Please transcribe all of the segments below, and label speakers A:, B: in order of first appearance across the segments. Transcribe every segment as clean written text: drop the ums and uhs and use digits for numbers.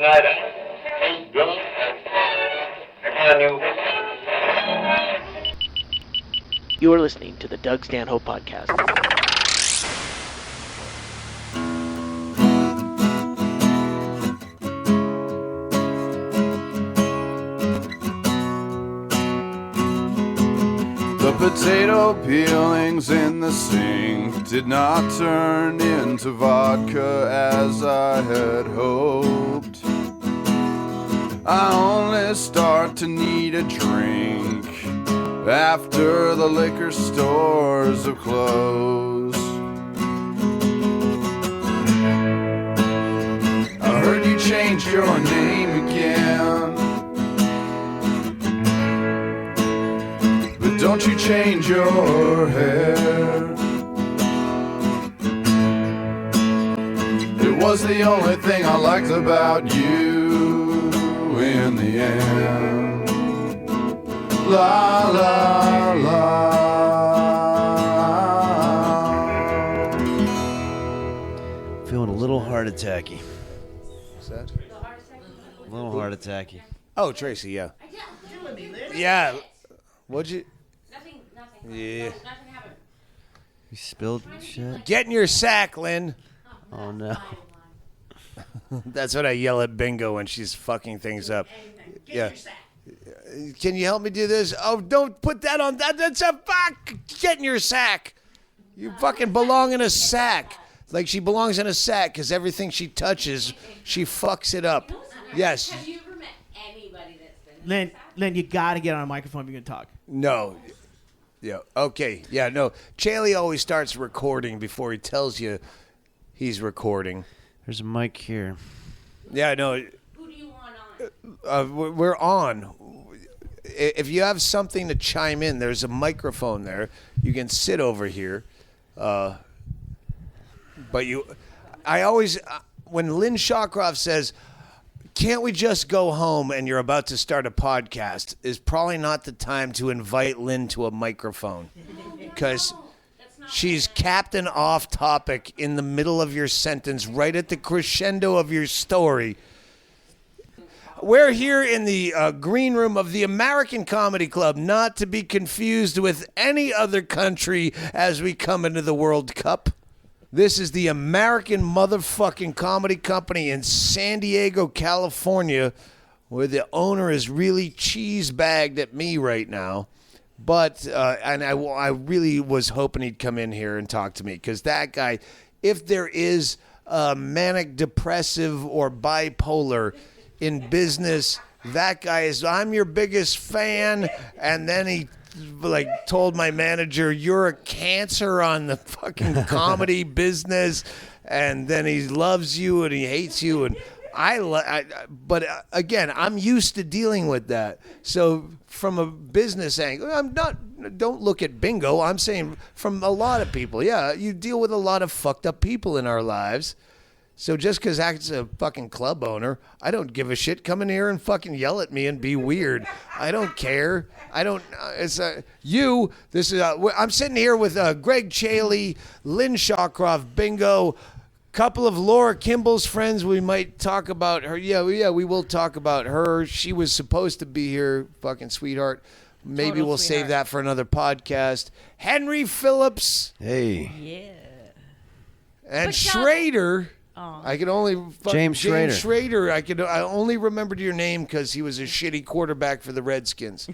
A: night out. Drunk. I knew.
B: You are listening to the Doug Stanhope Podcast.
C: The potato peelings in the sink did not turn into vodka as I had hoped. I only start to need a drink after the liquor stores have closed. I heard you changed your name again, but don't you change your hair. It was the only thing I liked about you in the end. La la la.
D: Feeling a little heart attacky.
E: What's that?
D: A little heart attacky.
E: Oh, Tracy, yeah. Yeah. What'd you?
F: Nothing.
E: Yeah.
F: Nothing happened.
D: You spilled shit?
E: Get in your sack, Lynn.
D: Oh, no.
E: That's what I yell at Bingo when she's fucking things up. Yeah. Can you help me do this? Oh, don't put that on. That's a fuck. Get in your sack. You fucking belong in a sack. Like she belongs in a sack because everything she touches, she fucks it up. Yes.
F: Have you ever met anybody that's been
G: Lynn, you gotta get on a microphone if you're gonna talk.
E: No. Yeah. Okay. Yeah. No. Chaley always starts recording before he tells you he's recording.
D: There's a mic here.
E: Yeah. No.
F: Who do you want on?
E: We're on. If you have something to chime in, there's a microphone there. You can sit over here. But I always, when Lynn Shawcroft says, can't we just go home and you're about to start a podcast, is probably not the time to invite Lynn to a microphone. Because she's captain off topic in the middle of your sentence, right at the crescendo of your story. We're here in the green room of the American Comedy Club, not to be confused with any other country as we come into the World Cup. This is the American motherfucking comedy company in San Diego, California, where the owner is really cheese-bagged at me right now. But, and I really was hoping he'd come in here and talk to me, because that guy, if there is manic depressive or bipolar in business, that guy is, I'm your biggest fan, and then he told my manager, you're a cancer on the fucking comedy business, and then he loves you and he hates you, and but again, I'm used to dealing with that. So from a business angle, don't look at Bingo, I'm saying from a lot of people, yeah, you deal with a lot of fucked up people in our lives. So just because Act's a fucking club owner, I don't give a shit. Come in here and fucking yell at me and be weird. I don't care. I don't. It's you. This is. I'm sitting here with Greg Chaley, Lynn Shawcroft, Bingo, couple of Laura Kimball's friends. We might talk about her. Yeah, we will talk about her. She was supposed to be here, fucking sweetheart. Maybe
F: Total
E: we'll
F: sweetheart.
E: save that for another podcast. Henry Phillips.
D: Hey.
F: Yeah.
E: And
F: But
E: Schrader.
F: Oh.
E: I can only
D: James Schrader.
E: I only remembered your name because he was a shitty quarterback for the Redskins.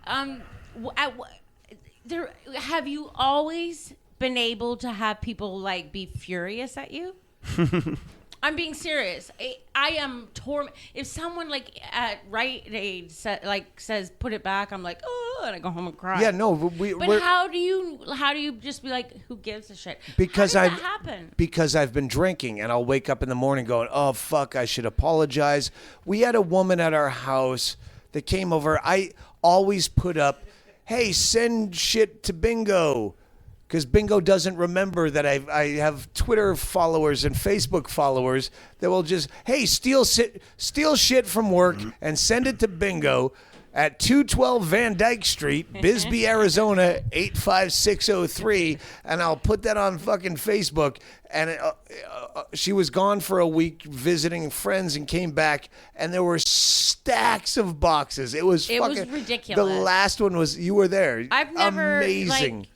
F: Have you always been able to have people be furious at you? I'm being serious. I am if someone at Rite Aid says put it back, I'm like, oh, and I go home and cry.
E: Yeah, no,
F: But how do you just be like, who gives a shit?
E: Because
F: how does that happen?
E: Because I've been drinking, and I'll wake up in the morning going, oh fuck, I should apologize. We had a woman at our house that came over. I always put up, hey, send shit to Bingo. Because Bingo doesn't remember that I have Twitter followers and Facebook followers that will just, hey, steal shit from work and send it to Bingo. at 212 Van Dyke Street, Bisbee, Arizona, 85603. And I'll put that on fucking Facebook. And she was gone for a week visiting friends and came back, and there were stacks of boxes. It was
F: ridiculous.
E: The last one was, you were there.
F: I've never
E: amazing.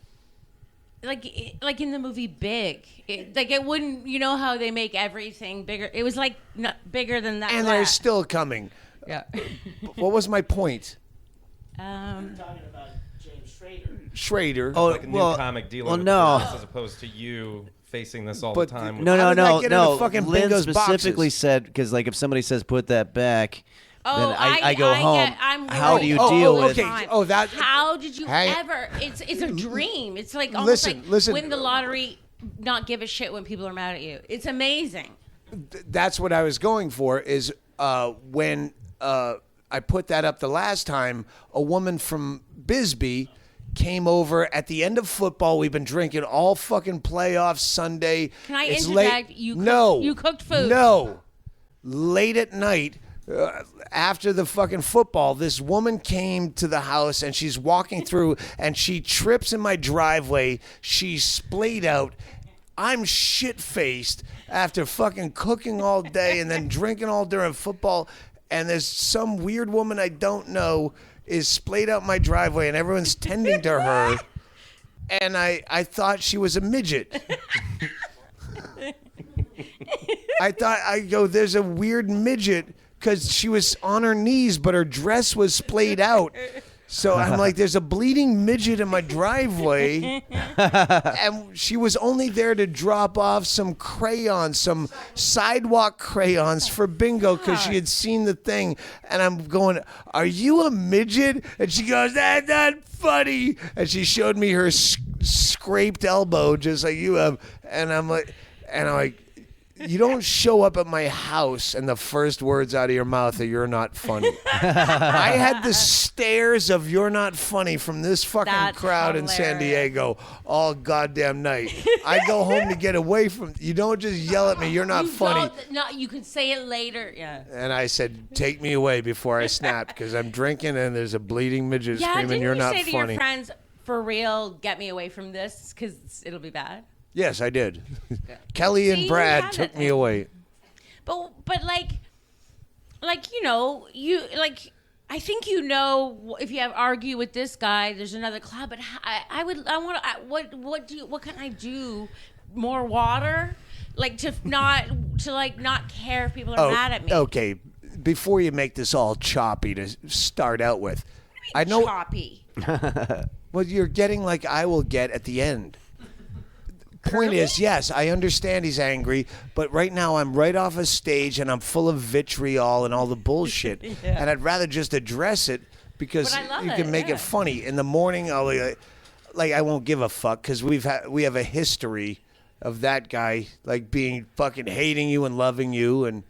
F: Like in the movie Big, it wouldn't. You know how they make everything bigger? It was like not bigger than that.
E: And they're still coming.
F: Yeah.
E: What was my point?
G: Talking about James
E: Schrader.
D: Oh,
H: Like a new comic dealing with
D: no.
H: this as opposed to you facing this all
E: But
H: the time.
D: No,
E: How
D: no,
E: did I
D: no,
E: get into
D: no.
E: fucking
D: Lynn
E: Bingo's
D: specifically
E: boxes?
D: said, because like if somebody says put that back,
F: Oh,
D: then I go home.
F: I'm
D: How do you
F: all
D: deal
F: the
D: with?
F: time.
E: Oh, that-
F: How did you
E: Hey.
F: ever? It's a dream. It's like almost
E: Listen.
F: win the lottery, not give a shit when people are mad at you. It's amazing.
E: That's what I was going for. Is when I put that up the last time, a woman from Bisbee came over at the end of football. We've been drinking all fucking playoffs Sunday.
F: Can I
E: It's
F: interject?
E: late.
F: You cooked food.
E: No. Late at night, after the fucking football, this woman came to the house and she's walking through and she trips in my driveway. She's splayed out. I'm shit-faced after fucking cooking all day and then drinking all during football. And there's some weird woman I don't know is splayed out my driveway and everyone's tending to her. And I thought she was a midget. I go, there's a weird midget because she was on her knees, but her dress was splayed out. So I'm like, there's a bleeding midget in my driveway. And she was only there to drop off some crayons, some sidewalk crayons for Bingo because she had seen the thing. And I'm going, are you a midget? And she goes, that's not funny. And she showed me her scraped elbow just like you have. And I'm like, you don't show up at my house and the first words out of your mouth are "you're not funny." I had the stares of "you're not funny" from this fucking
F: That's
E: crowd in San
F: hilarious.
E: Diego all goddamn night. I go home to get away from. You don't just yell at me. You're not
F: You
E: funny.
F: don't- No, you can say it later. Yeah.
E: And I said, "Take me away before I snap," because I'm drinking and there's a bleeding midget
F: Yeah.
E: screaming,
F: Didn't
E: "You're
F: you
E: not
F: say to
E: funny."
F: your friends, "For real, get me away from this, because it'll be bad"?
E: Yes, I did. Kelly
F: See,
E: and
F: you
E: Brad
F: had
E: took
F: it.
E: me away.
F: But like you know, I think you know if you have argue with this guy, there's another club. But what can I do? More water, like to not care if people are mad at me.
E: Okay, before you make this all choppy to start out with, I know.
F: Choppy.
E: Well, you're getting like I will get at the end. Point is, yes, I understand he's angry, but right now I'm right off a stage and I'm full of vitriol and all the bullshit, and I'd rather just address it because
F: But I love
E: you
F: it,
E: can make
F: yeah.
E: it funny. In the morning, I'll be like I won't give a fuck because we have a history of that guy like being fucking hating you and loving you and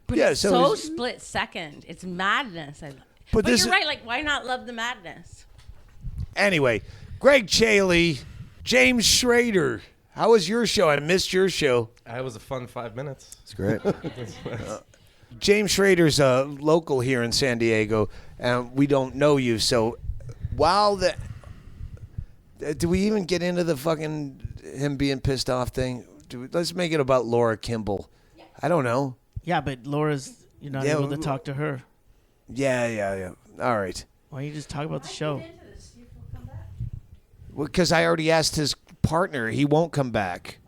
F: But
E: yeah,
F: it's
E: so
F: so
E: it's-
F: split second. It's madness.
E: But
F: But
E: this
F: you're
E: is-
F: right. Like, why not love the madness?
E: Anyway, Greg Chaley, James Schrader. How was your show? I missed your show.
H: It was a fun 5 minutes.
D: It's great.
E: James Schrader's a local here in San Diego, and we don't know you. So, while do we even get into the fucking him being pissed off thing? Let's make it about Laura Kimball. I don't know.
G: Yeah, but Laura's, you're not
E: Yeah,
G: able to talk to her.
E: Yeah. All right.
G: Why don't you just talk about the show?
E: Because I already asked his partner. He won't come back.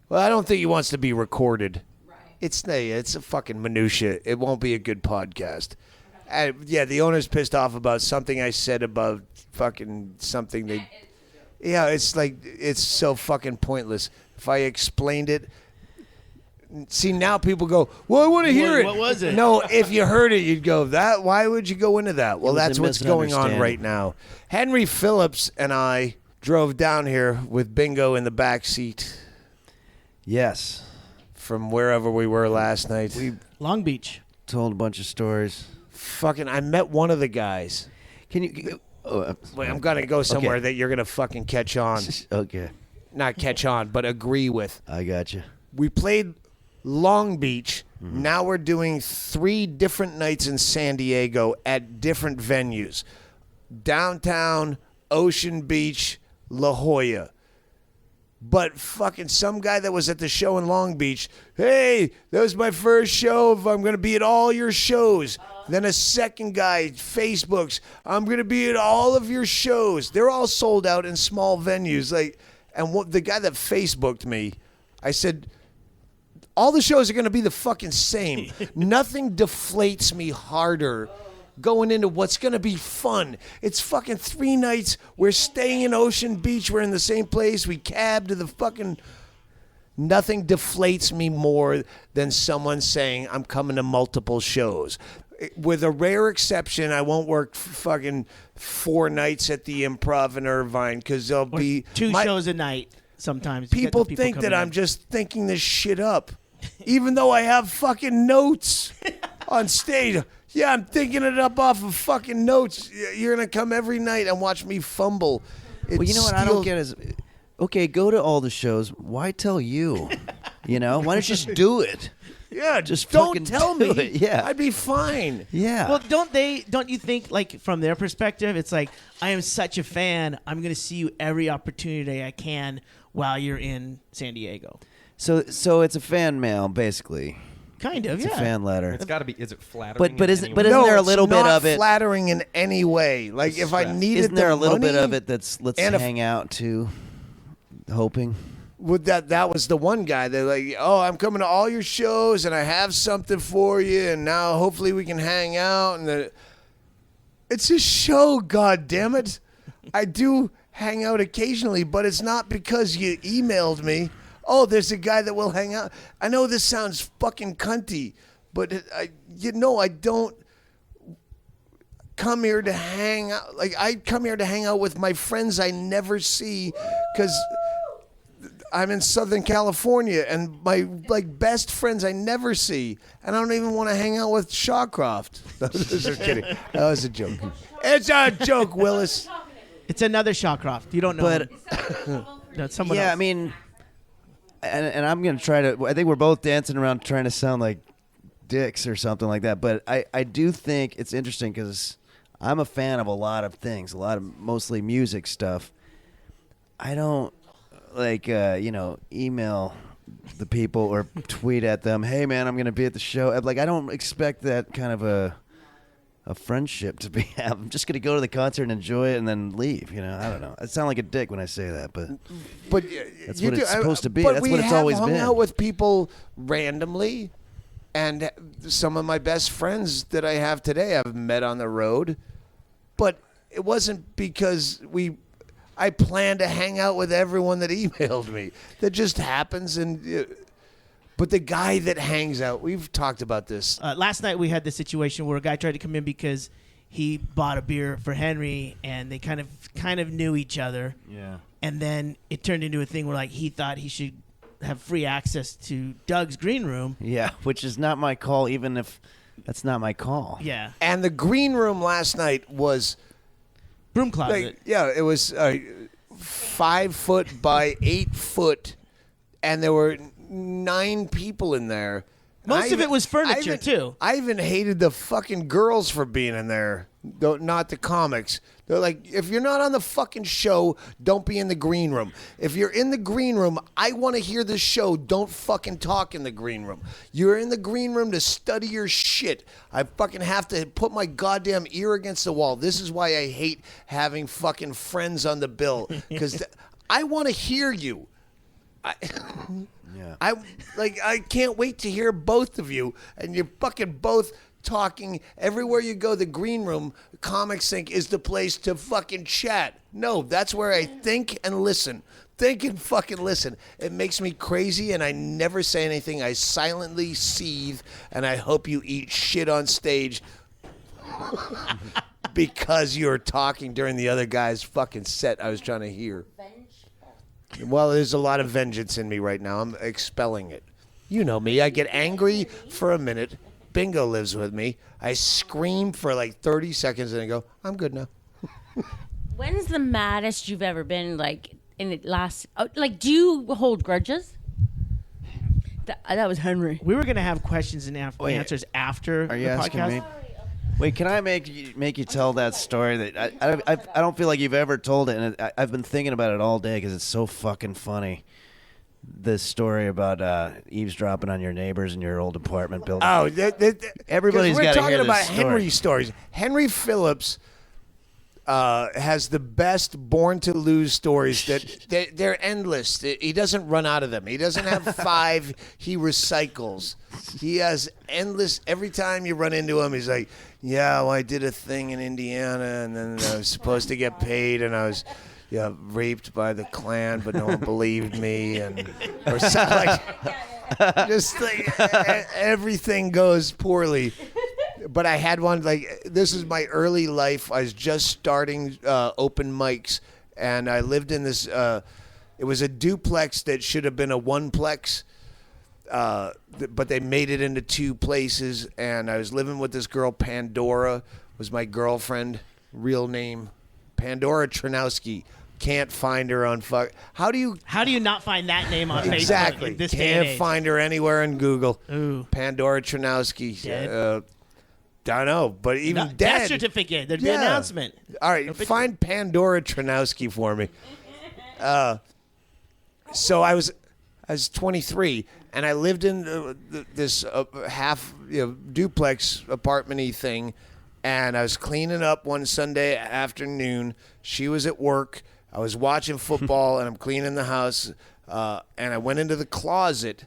E: Well, I don't think he wants to be recorded. Right. It's a fucking minutia. It won't be a good podcast. Yeah, the owner's pissed off about something I said about fucking something they. Yeah, it's like it's so fucking pointless. If I explained it. See, now people go, well, I want to hear it.
G: What was it?
E: No, if you heard it, you'd go, that. Why would you go into that? Well,
D: was a
E: that's what's going on
D: misunderstanding.
E: right now. Henry Phillips and I drove down here with Bingo in the back seat
D: Yes.
E: from wherever we were last night.
D: We
G: Long Beach.
D: told a bunch of stories.
E: Fucking, I met one of the guys.
D: Can you? Oh,
E: Wait, I'm gonna go somewhere
D: Okay.
E: that you're gonna fucking catch on.
D: Okay,
E: Not catch on, but agree with.
D: I got you.
E: We played Long Beach Now we're doing 3 different nights in San Diego at different venues. Downtown, Ocean Beach, La Jolla. But fucking some guy that was at the show in Long Beach, hey, that was my first show. I'm going to be at all your shows. Then a second guy, Facebook's, I'm going to be at all of your shows. They're all sold out in small venues. And the guy that Facebooked me, I said, all the shows are going to be the fucking same. Nothing deflates me harder going into what's going to be fun. It's fucking 3 nights. We're staying in Ocean Beach. We're in the same place. We cab to the fucking... Nothing deflates me more than someone saying, I'm coming to multiple shows. With a rare exception, I won't work fucking 4 nights at the Improv in Irvine because there'll be...
G: 2 shows a night sometimes.
E: People think that I'm just thinking this shit up. Even though I have fucking notes on stage. Yeah, I'm thinking it up off of fucking notes. You're going to come every night and watch me fumble.
D: Well, you know what I don't get is, okay, go to all the shows. Why tell you? You know, why don't you just do it?
E: Yeah,
D: Just
E: don't
D: fucking
E: tell
D: do
E: me.
D: it, yeah.
E: I'd be fine.
D: Yeah.
G: Well, don't you think, like, from their perspective, it's like, I am such a fan, I'm going to see you every opportunity I can while you're in San Diego.
D: So it's a fan mail, basically.
G: Kind of,
D: It's
G: yeah.
D: a fan letter.
H: It's got to be. Is it flattering?
D: But
H: in
D: isn't
H: any
D: but
H: way?
D: isn't
E: No,
D: there a
E: it's
D: little bit
E: not
D: of it?
E: flattering in any way. Like, if I needed
D: Isn't there
E: the
D: a little bit
E: money-
D: of it that's let's
E: and if-
D: hang out too, hoping?
E: With that was the one guy that like, oh, I'm coming to all your shows and I have something for you, and now hopefully we can hang out. And it's a show, god damn it. I do hang out occasionally, but it's not because you emailed me. Oh, there's a guy that will hang out. I know this sounds fucking cunty, but I don't come here to hang out. Like, I come here to hang out with my friends I never see because I'm in Southern California, and my best friends I never see, and I don't even want to hang out with Shawcroft. Just kidding. That was a joke. It's a joke, Willis.
G: It's another Shawcroft. You don't know.
D: But
G: That's someone
D: yeah,
G: else.
D: I mean, and I'm gonna try to. I think we're both dancing around trying to sound like dicks or something like that. But I do think it's interesting because I'm a fan of a lot of things, mostly music stuff. I don't email the people or tweet at them, hey man, I'm gonna be at the show. Like, I don't expect that kind of a friendship to be. I'm just gonna go to the concert and enjoy it and then leave. You know, I don't know. I sound like a dick when I say that, but that's what it's supposed to be.
E: But
D: That's
E: we
D: what it's
E: have
D: always
E: hung
D: been.
E: out with people randomly, and some of my best friends that I have today I've met on the road, but it wasn't because I plan to hang out with everyone that emailed me. That just happens, but the guy that hangs out, we've talked about this.
G: Last night we had the situation where a guy tried to come in because he bought a beer for Henry, and they kind of knew each other.
D: Yeah.
G: And then it turned into a thing where like he thought he should have free access to Doug's green room.
D: Yeah, which is not my call, even if that's not my call.
G: Yeah.
E: And the green room last night was
G: Broom closet.
E: it was 5 foot by 8 foot, and there were 9 people in there.
G: Most of it was furniture, too.
E: I even hated the fucking girls for being in there, though, not the comics. They're like, if you're not on the fucking show, don't be in the green room. If you're in the green room, I want to hear the show. Don't fucking talk in the green room. You're in the green room to study your shit. I fucking have to put my goddamn ear against the wall. This is why I hate having fucking friends on the bill, because I want to hear you.
D: Yeah.
E: I can't wait to hear both of you, and you're fucking both talking everywhere you go. The green room, Comics Inc. is the place to fucking chat. No, that's where I think and listen. Think and fucking listen. It makes me crazy, and I never say anything. I silently seethe, and I hope you eat shit on stage because you're talking during the other guy's fucking set I was trying to hear. Well, there's a lot of vengeance in me right now. I'm expelling it. You know me. I get angry for a minute. Bingo lives with me. I scream for like 30 seconds and I go, I'm good now.
F: When's the maddest you've ever been, like, in it last... like, do you hold grudges? That was Henry.
G: We were gonna have questions and
D: Wait,
G: answers after
D: Are you
G: the
D: asking
G: podcast.
D: me? Wait, can I make you tell that story that I don't feel like you've ever told it, and I've been thinking about it all day because it's so fucking funny. This story about eavesdropping on your neighbors in your old apartment building.
E: Oh,
D: Everybody's
E: we're
D: got to
E: talking
D: hear
E: about
D: this story.
E: Henry stories. Henry Phillips has the best Born to Lose stories. They're endless. He doesn't run out of them. He doesn't have 5. He recycles. He has endless. Every time you run into him, he's like, "Yeah, well, I did a thing in Indiana, and then I was supposed to get paid, and I was." Yeah, raped by the Klan, but no one believed me, or something like, just like everything goes poorly. But I had one this is my early life. I was just starting open mics, and I lived in this. It was a duplex that should have been a oneplex, but they made it into 2 places. And I was living with this girl. Pandora was my girlfriend. Real name, Pandora Tranowski. Can't find her on fuck. How do you
G: not find that name on
E: exactly?
G: Facebook in this day and
E: Can't
G: age?
E: find her anywhere in Google.
G: Ooh.
E: Pandora Tranowski.
G: Dead?
E: Don't know, but even
G: Death
E: dead.
G: certificate. There'd be an announcement.
E: All right, find Pandora Tranowski for me. So I was 23, and I lived in this half duplex apartment-y thing, and I was cleaning up one Sunday afternoon. She was at work. I was watching football, and I'm cleaning the house, and I went into the closet.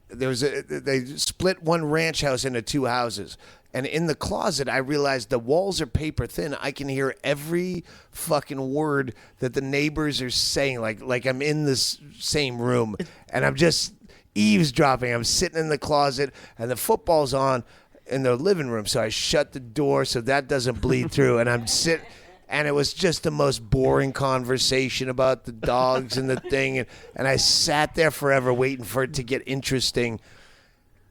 E: They split one ranch house into 2 houses. And in the closet, I realized the walls are paper thin. I can hear every fucking word that the neighbors are saying, like I'm in this same room. And I'm just eavesdropping. I'm sitting in the closet, and the football's on in the living room. So I shut the door so that doesn't bleed through. And I'm sitting, and it was just the most boring conversation about the dogs and the thing. And I sat there forever waiting for it to get interesting.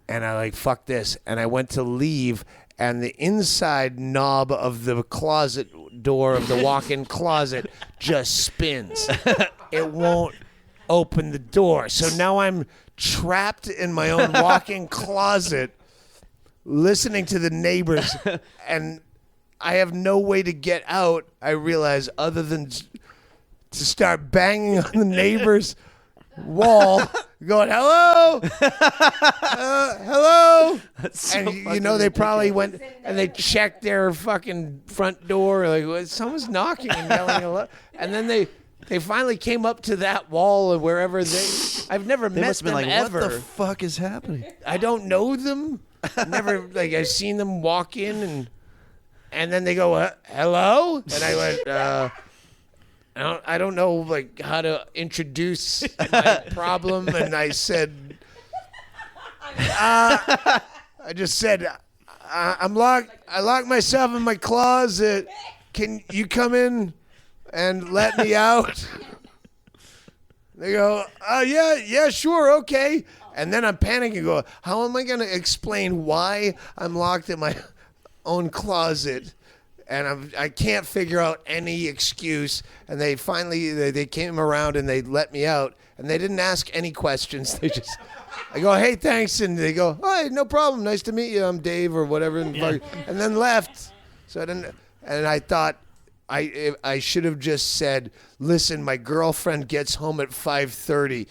E: And I fuck this. And I went to leave, and the inside knob of the closet door of the walk-in closet just spins. It won't open the door. So now I'm trapped in my own walk-in closet listening to the neighbors, and I have no way to get out, I realize, other than to start banging on the neighbor's wall, going, "Hello, hello," and they probably went and they checked their fucking front door, well, someone's knocking and yelling hello, and then they finally came up to that wall or wherever I've never met
D: must have
E: them
D: been
E: ever.
D: What the fuck is happening?
E: I don't know them. Never I've seen them walk in and then they go, "Hello," and I went, I don't know how to introduce my problem, and I said, I just said, I'm locked. I locked myself in my closet. Can you come in and let me out? They go, yeah, sure, okay. And then I'm panicking and go, how am I going to explain why I'm locked in my own closet? And I can't figure out any excuse. And they finally, they came around and they let me out. And they didn't ask any questions. They just, I go, "Hey, thanks." And they go, "Hi, no problem. Nice to meet you. I'm Dave," or whatever. And then left. So I didn't, and I thought I should have just said, "Listen, my girlfriend gets home at 5:30.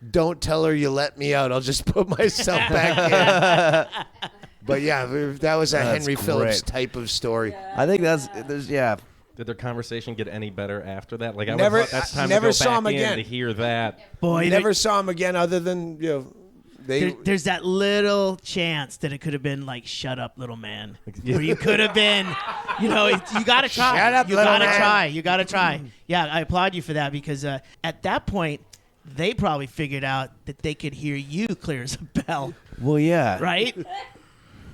E: Don't tell her you let me out. I'll just put myself back in." But yeah, that was a Henry Phillips type of story.
D: I think
H: Did their conversation get any better after that? I
E: Never-
H: would that's time
E: never
H: to go
E: saw
H: back
E: him
H: in
E: again.
H: to hear that.
G: Boy,
E: Never saw him again, other than
G: there's that little chance that it could have been "Shut up, little man," where you could have been, you gotta try.
E: Shut up,
G: you
E: little
G: gotta
E: man.
G: try. You gotta try. Yeah, I applaud you for that because at that point, they probably figured out that they could hear you clear as a bell,
D: Well, yeah.
G: right?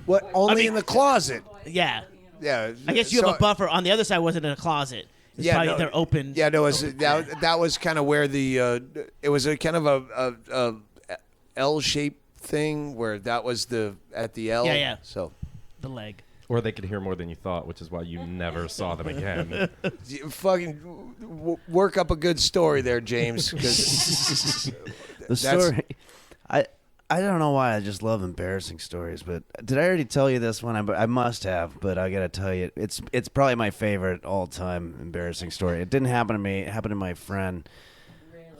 E: What? Only in the closet.
G: Yeah.
E: Yeah.
G: I guess you have a buffer. On the other side wasn't in a closet. It's probably they're open.
E: Yeah, no, that was kind of where it was a kind of a L-shaped thing where that was at the L.
G: Yeah.
E: So
G: The leg.
H: Or they could hear more than you thought, which is why you never saw them again.
E: you fucking work up a good story there, James. 'Cause
D: The story. I don't know why I just love embarrassing stories, but did I already tell you this one? I must have, but I gotta tell you, it's probably my favorite all-time embarrassing story. It didn't happen to me. It happened to my friend.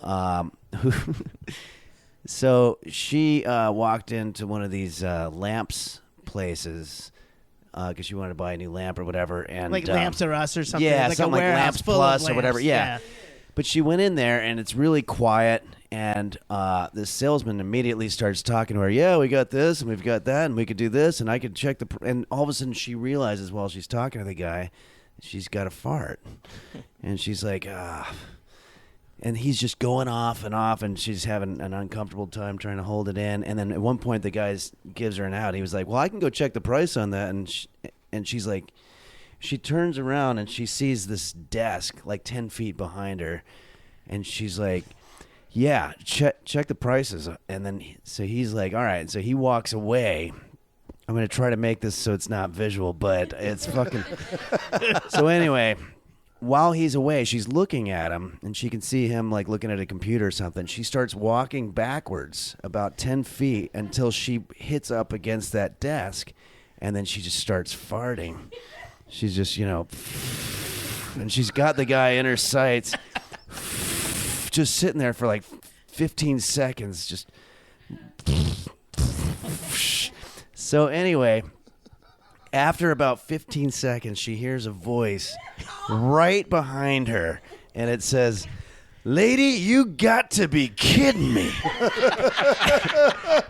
D: Who so she walked into one of these lamps places because she wanted to buy a new lamp or whatever, and
G: Like Lamps Are Us or something.
D: Yeah,
G: like
D: something
G: a
D: like
G: warehouse
D: Lamps
G: full of
D: Plus or
G: lamps.
D: whatever. Yeah. But she went in there, and it's really quiet, and the salesman immediately starts talking to her. Yeah, we got this, and we've got that, and we could do this, and I could check and all of a sudden she realizes while she's talking to the guy, she's got a fart. And she's like, and he's just going off, and she's having an uncomfortable time trying to hold it in. And then at one point, the guy gives her an out. He was like, well, I can go check the price on that. And she's like, she turns around and she sees this desk like 10 feet behind her. And she's like, yeah, check the prices. And then, so he's like, all right. So he walks away. I'm going to try to make this so it's not visual, but it's fucking. So anyway, while he's away, she's looking at him, and she can see him like looking at a computer or something. She starts walking backwards about 10 feet until she hits up against that desk, and then she just starts farting. She's just, and she's got the guy in her sights, just sitting there for like 15 seconds, just. So anyway, after about 15 seconds, she hears a voice right behind her, and it says, lady, you got to be kidding me.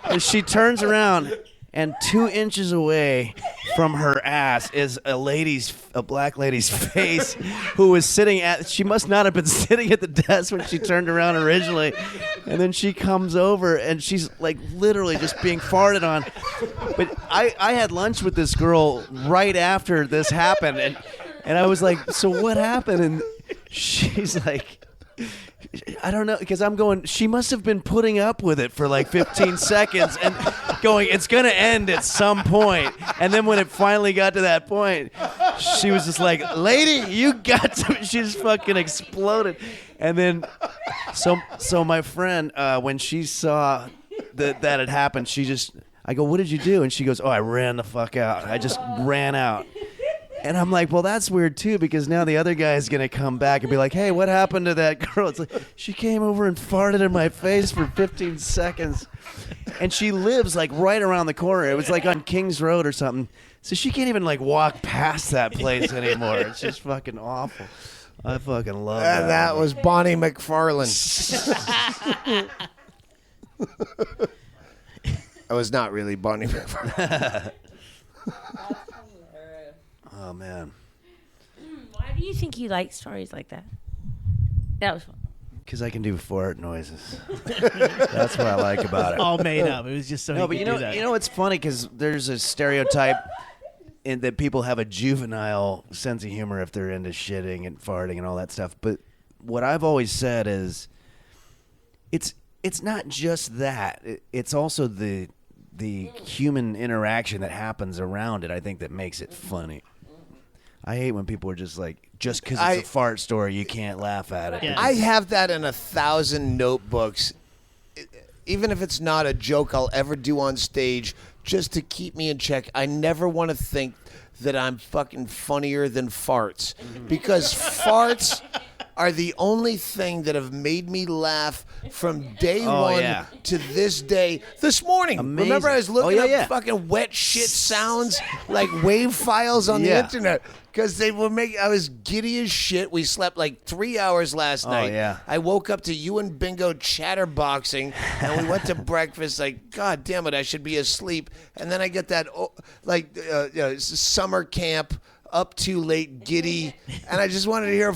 D: And she turns around, and 2 inches away from her ass is a black lady's face who was she must not have been sitting at the desk when she turned around originally. And then she comes over, and she's like literally just being farted on. But I had lunch with this girl right after this happened, and I was like, so what happened? And she's like, I don't know, because I'm going, she must have been putting up with it for like 15 seconds and going, it's going to end at some point. And then when it finally got to that point, she was just like, lady, you got to, she just fucking exploded. And then, so my friend, when she saw that had happened, I go, what did you do? And she goes, oh, I ran the fuck out. I just ran out. And I'm like, well, that's weird, too, because now the other guy is going to come back and be like, hey, what happened to that girl? It's like, she came over and farted in my face for 15 seconds. And she lives, like, right around the corner. It was, like, on Kings Road or something. So she can't even, like, walk past that place anymore. It's just fucking awful. I fucking love that.
E: That was Bonnie McFarlane. That was not really Bonnie McFarlane.
D: Oh, man.
F: Why do you think you like stories like that? That was fun.
D: Because I can do fart noises. That's what I like about it.
G: All made up. It was just so.
D: No,
G: he
D: but
G: could do that.
D: you know what's funny? Because there's a stereotype in that people have a juvenile sense of humor if they're into shitting and farting and all that stuff. But what I've always said is, it's not just that. It's also the human interaction that happens around it. I think that makes it funny. I hate when people are just like, just because it's a fart story, you can't laugh at it.
G: Yeah.
E: I have that in 1,000 notebooks. Even if it's not a joke I'll ever do on stage, just to keep me in check. I never want to think that I'm fucking funnier than farts. Because farts are the only thing that have made me laugh from day one to this day. This morning,
D: Amazing.
E: Remember I was looking up
D: yeah.
E: fucking wet shit sounds, like wave files on the internet. Because they were I was giddy as shit. We slept like 3 hours last night.
D: Yeah. I
E: I woke up to you and Bingo chatterboxing, and we went to breakfast. Like, God damn it, I should be asleep. And then I get that summer camp, up too late, giddy, and I just wanted to hear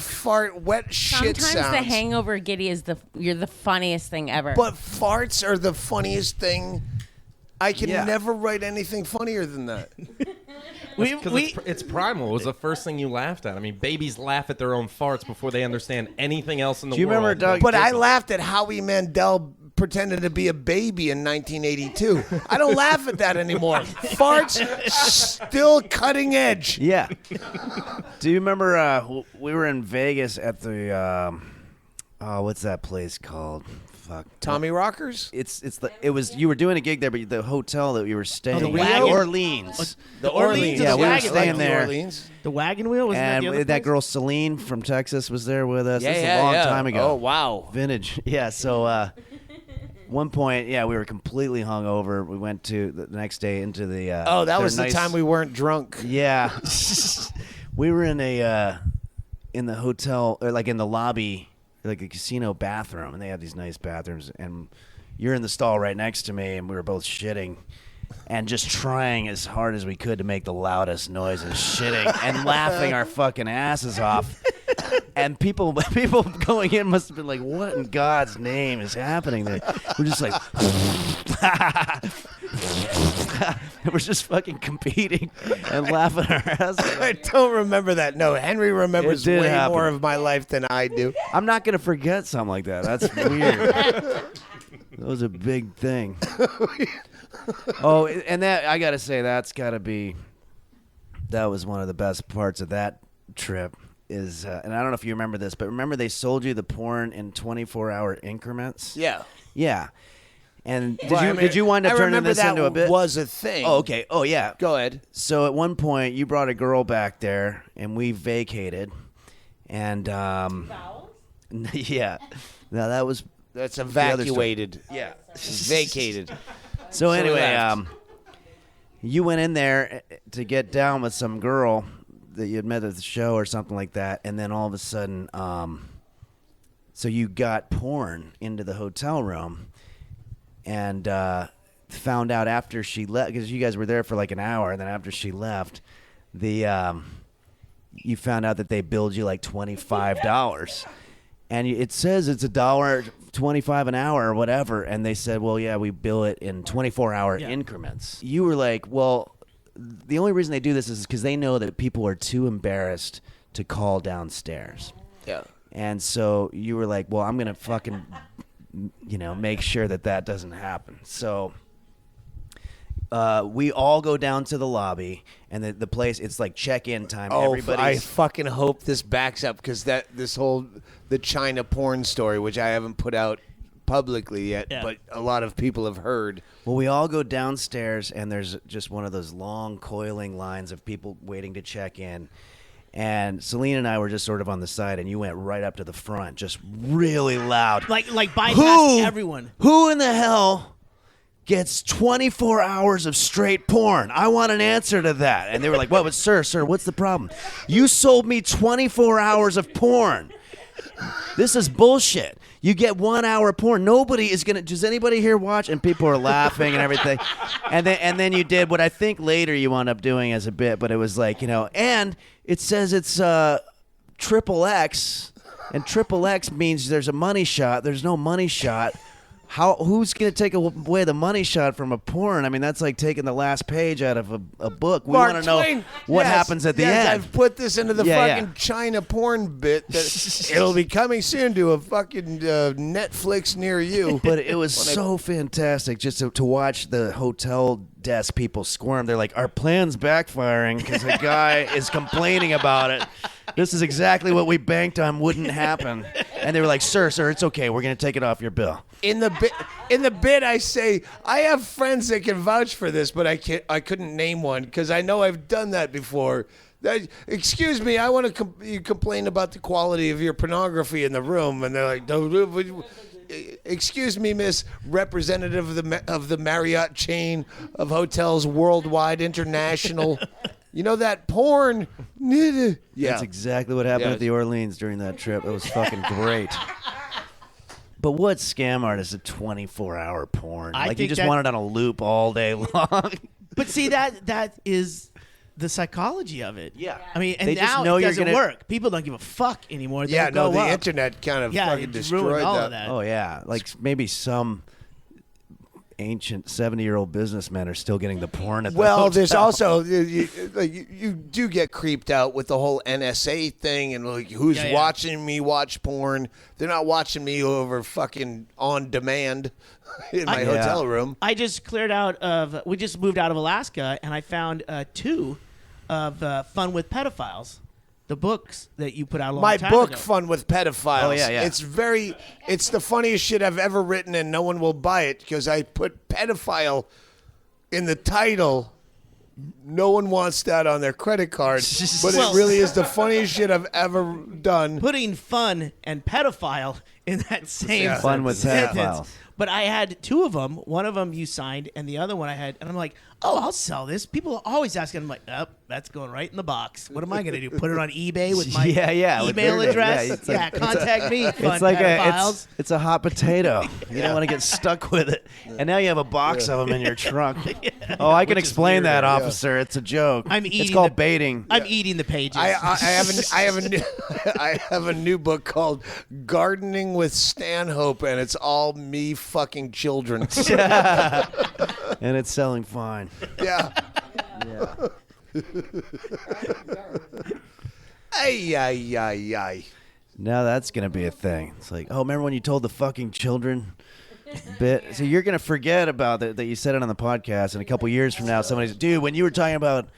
E: wet shit sounds.
F: Sometimes the hangover giddy is you're the funniest thing ever.
E: But farts are the funniest thing. I can never write anything funnier than that.
H: It's primal. It was the first thing you laughed at. I mean, babies laugh at their own farts before they understand anything else in the world.
D: Do you remember Doug?
E: But I laughed at Howie Mandel pretending to be a baby in 1982. I don't laugh at that anymore. Farts still cutting edge.
D: Yeah. Do you remember we were in Vegas at the what's that place called? fuck.
E: Tommy Rockers?
D: You were doing a gig there, but the hotel that you were staying
G: the
D: in,
G: Wagon?
D: Orleans.
E: The Orleans.
D: Yeah, we were
G: Wagon.
D: staying
E: The
D: there.
E: Orleans.
G: The Wagon Wheel was
D: And
G: that the other
D: that
G: place?
D: girl Celine from Texas was there with us. This is a long time ago.
E: Oh, wow.
D: Vintage. Yeah, so one point, we were completely hungover. We went to the next day into the
E: that
D: their
E: was the
D: nice-
E: time we weren't drunk.
D: Yeah. We were in in the hotel, or like in the lobby, like a casino bathroom, and they had these nice bathrooms, and you're in the stall right next to me, and we were both shitting and just trying as hard as we could to make the loudest noise and shitting and laughing our fucking asses off. And people going in must have been like, what in God's name is happening there? We're just like, we're just fucking competing and laughing our asses off.
E: I don't remember that. No, Henry remembers
D: It did
E: way
D: happen.
E: more of my life than I do.
D: I'm not going to forget something like that. That's weird. That was a big thing. Oh, and that, I got to say, that was one of the best parts of that trip. And I don't know if you remember this, but remember they sold you the porn in 24-hour increments?
E: Yeah.
D: Yeah. And
E: Well,
D: did you wind up turning this into a bit?
E: Was a thing.
D: Oh, okay. Oh, yeah.
E: Go ahead.
D: So at one point, you brought a girl back there, and we vacated. And, yeah. Now,
E: That's
D: other story.
E: evacuated.
D: Yeah.
E: Vacated.
D: So
E: we
D: anyway,
E: left.
D: you went in there to get down with some girl that you had met at the show or something like that, and then all of a sudden, so you got porn into the hotel room, and found out after she left, because you guys were there for like an hour, and then after she left, you found out that they billed you like $25. And it says it's $1.25 an hour or whatever, and they said, well, yeah, we bill it in 24-hour increments. You were like, well, the only reason they do this is because they know that people are too embarrassed to call downstairs.
E: Yeah.
D: And so you were like, well, I'm going to fucking, make sure that doesn't happen. So we all go down to the lobby, and the place, it's like check-in time.
E: Oh, I fucking hope this backs up, because the China porn story, which I haven't put out publicly yet, but a lot of people have heard.
D: Well, we all go downstairs, and there's just one of those long coiling lines of people waiting to check in. And Celine and I were just sort of on the side, and you went right up to the front, just really loud.
G: Like bypassing everyone.
D: Who in the hell gets 24 hours of straight porn? I want an answer to that. And they were like, what? But sir, what's the problem? You sold me 24 hours of porn. This is bullshit. You get 1 hour of porn. Nobody is going to... Does anybody here watch? And people are laughing and everything. And then you did what I think later you wound up doing as a bit, but it was like, and it says it's XXX, and XXX means there's a money shot. There's no money shot. Who's going to take away the money shot from a porn? I mean, that's like taking the last page out of a book. We want to know what happens at the end.
E: I've put this into the fucking China porn bit. That it'll be coming soon to a fucking Netflix near you.
D: But it was so fantastic just to watch the hotel desk people squirm. They're like, our plan's backfiring because a guy is complaining about it. This is exactly what we banked on wouldn't happen. And they were like, sir, it's okay. We're going to take it off your bill.
E: In the bit, I say I have friends that can vouch for this, but I couldn't name one because I know I've done that before. Excuse me, I want to you complain about the quality of your pornography in the room, and they're like, excuse me, Miss Representative of the Marriott chain of hotels worldwide, international. You know that porn? Yeah.
D: That's exactly what happened at the Orleans during that trip. It was fucking great. But what scam artist is a 24-hour porn? You just want it on a loop all day long.
G: But see, that is the psychology of it.
D: Yeah.
G: I mean, and
D: They just
G: now
D: know
G: it
D: you're
G: doesn't
D: gonna-
G: work. People don't give a fuck anymore. They
E: Yeah, no,
G: go
E: the
G: up.
E: internet kind of fucking
G: it just
E: destroyed
G: ruined all
E: that.
G: of that.
D: Oh, yeah. Like maybe some ancient 70-year-old businessmen are still getting the porn at the
E: Well,
D: hotel.
E: there's also you do get creeped out with the whole NSA thing and like who's watching me watch porn. They're not watching me over fucking on demand in my hotel room.
G: I just cleared out of. We just moved out of Alaska, and I found 2 of Fun with Pedophiles the books that you put out a long
E: My
G: time
E: book,
G: ago.
E: Fun with Pedophiles.
D: Oh, yeah.
E: It's the funniest shit I've ever written, and no one will buy it because I put pedophile in the title. No one wants that on their credit card, but
G: Well-
E: it really is the funniest shit I've ever done.
G: Putting fun and pedophile in that same
D: Fun with
G: sentence.
D: pedophiles.
G: But I had two of them. One of them you signed, and the other one I had. And I'm like, oh, I'll sell this. People are always asking. I'm like, oh, that's going right in the box. What am I going to do? Put it on eBay with my
D: with
G: email
D: their-
G: address?
D: it's
G: Yeah, contact me. Fun
D: It's like
G: pedophiles.
D: it's a hot potato. You don't want to get stuck with it. And now you have a box of them in your trunk. Oh, I can explain that, officer. It's a joke.
G: I'm
D: It's
G: eating
D: called
G: the-
D: baiting.
G: I'm eating the pages.
E: I have a new book called Gardening with Stanhope, and it's all me fucking children.
D: And it's selling fine.
E: Yeah. Ay, ay, ay, ay.
D: Now that's gonna be a thing. It's like, oh, remember when you told the fucking children bit? So you're gonna forget about that you said it on the podcast, and a couple years from now, somebody's, dude, when you were talking about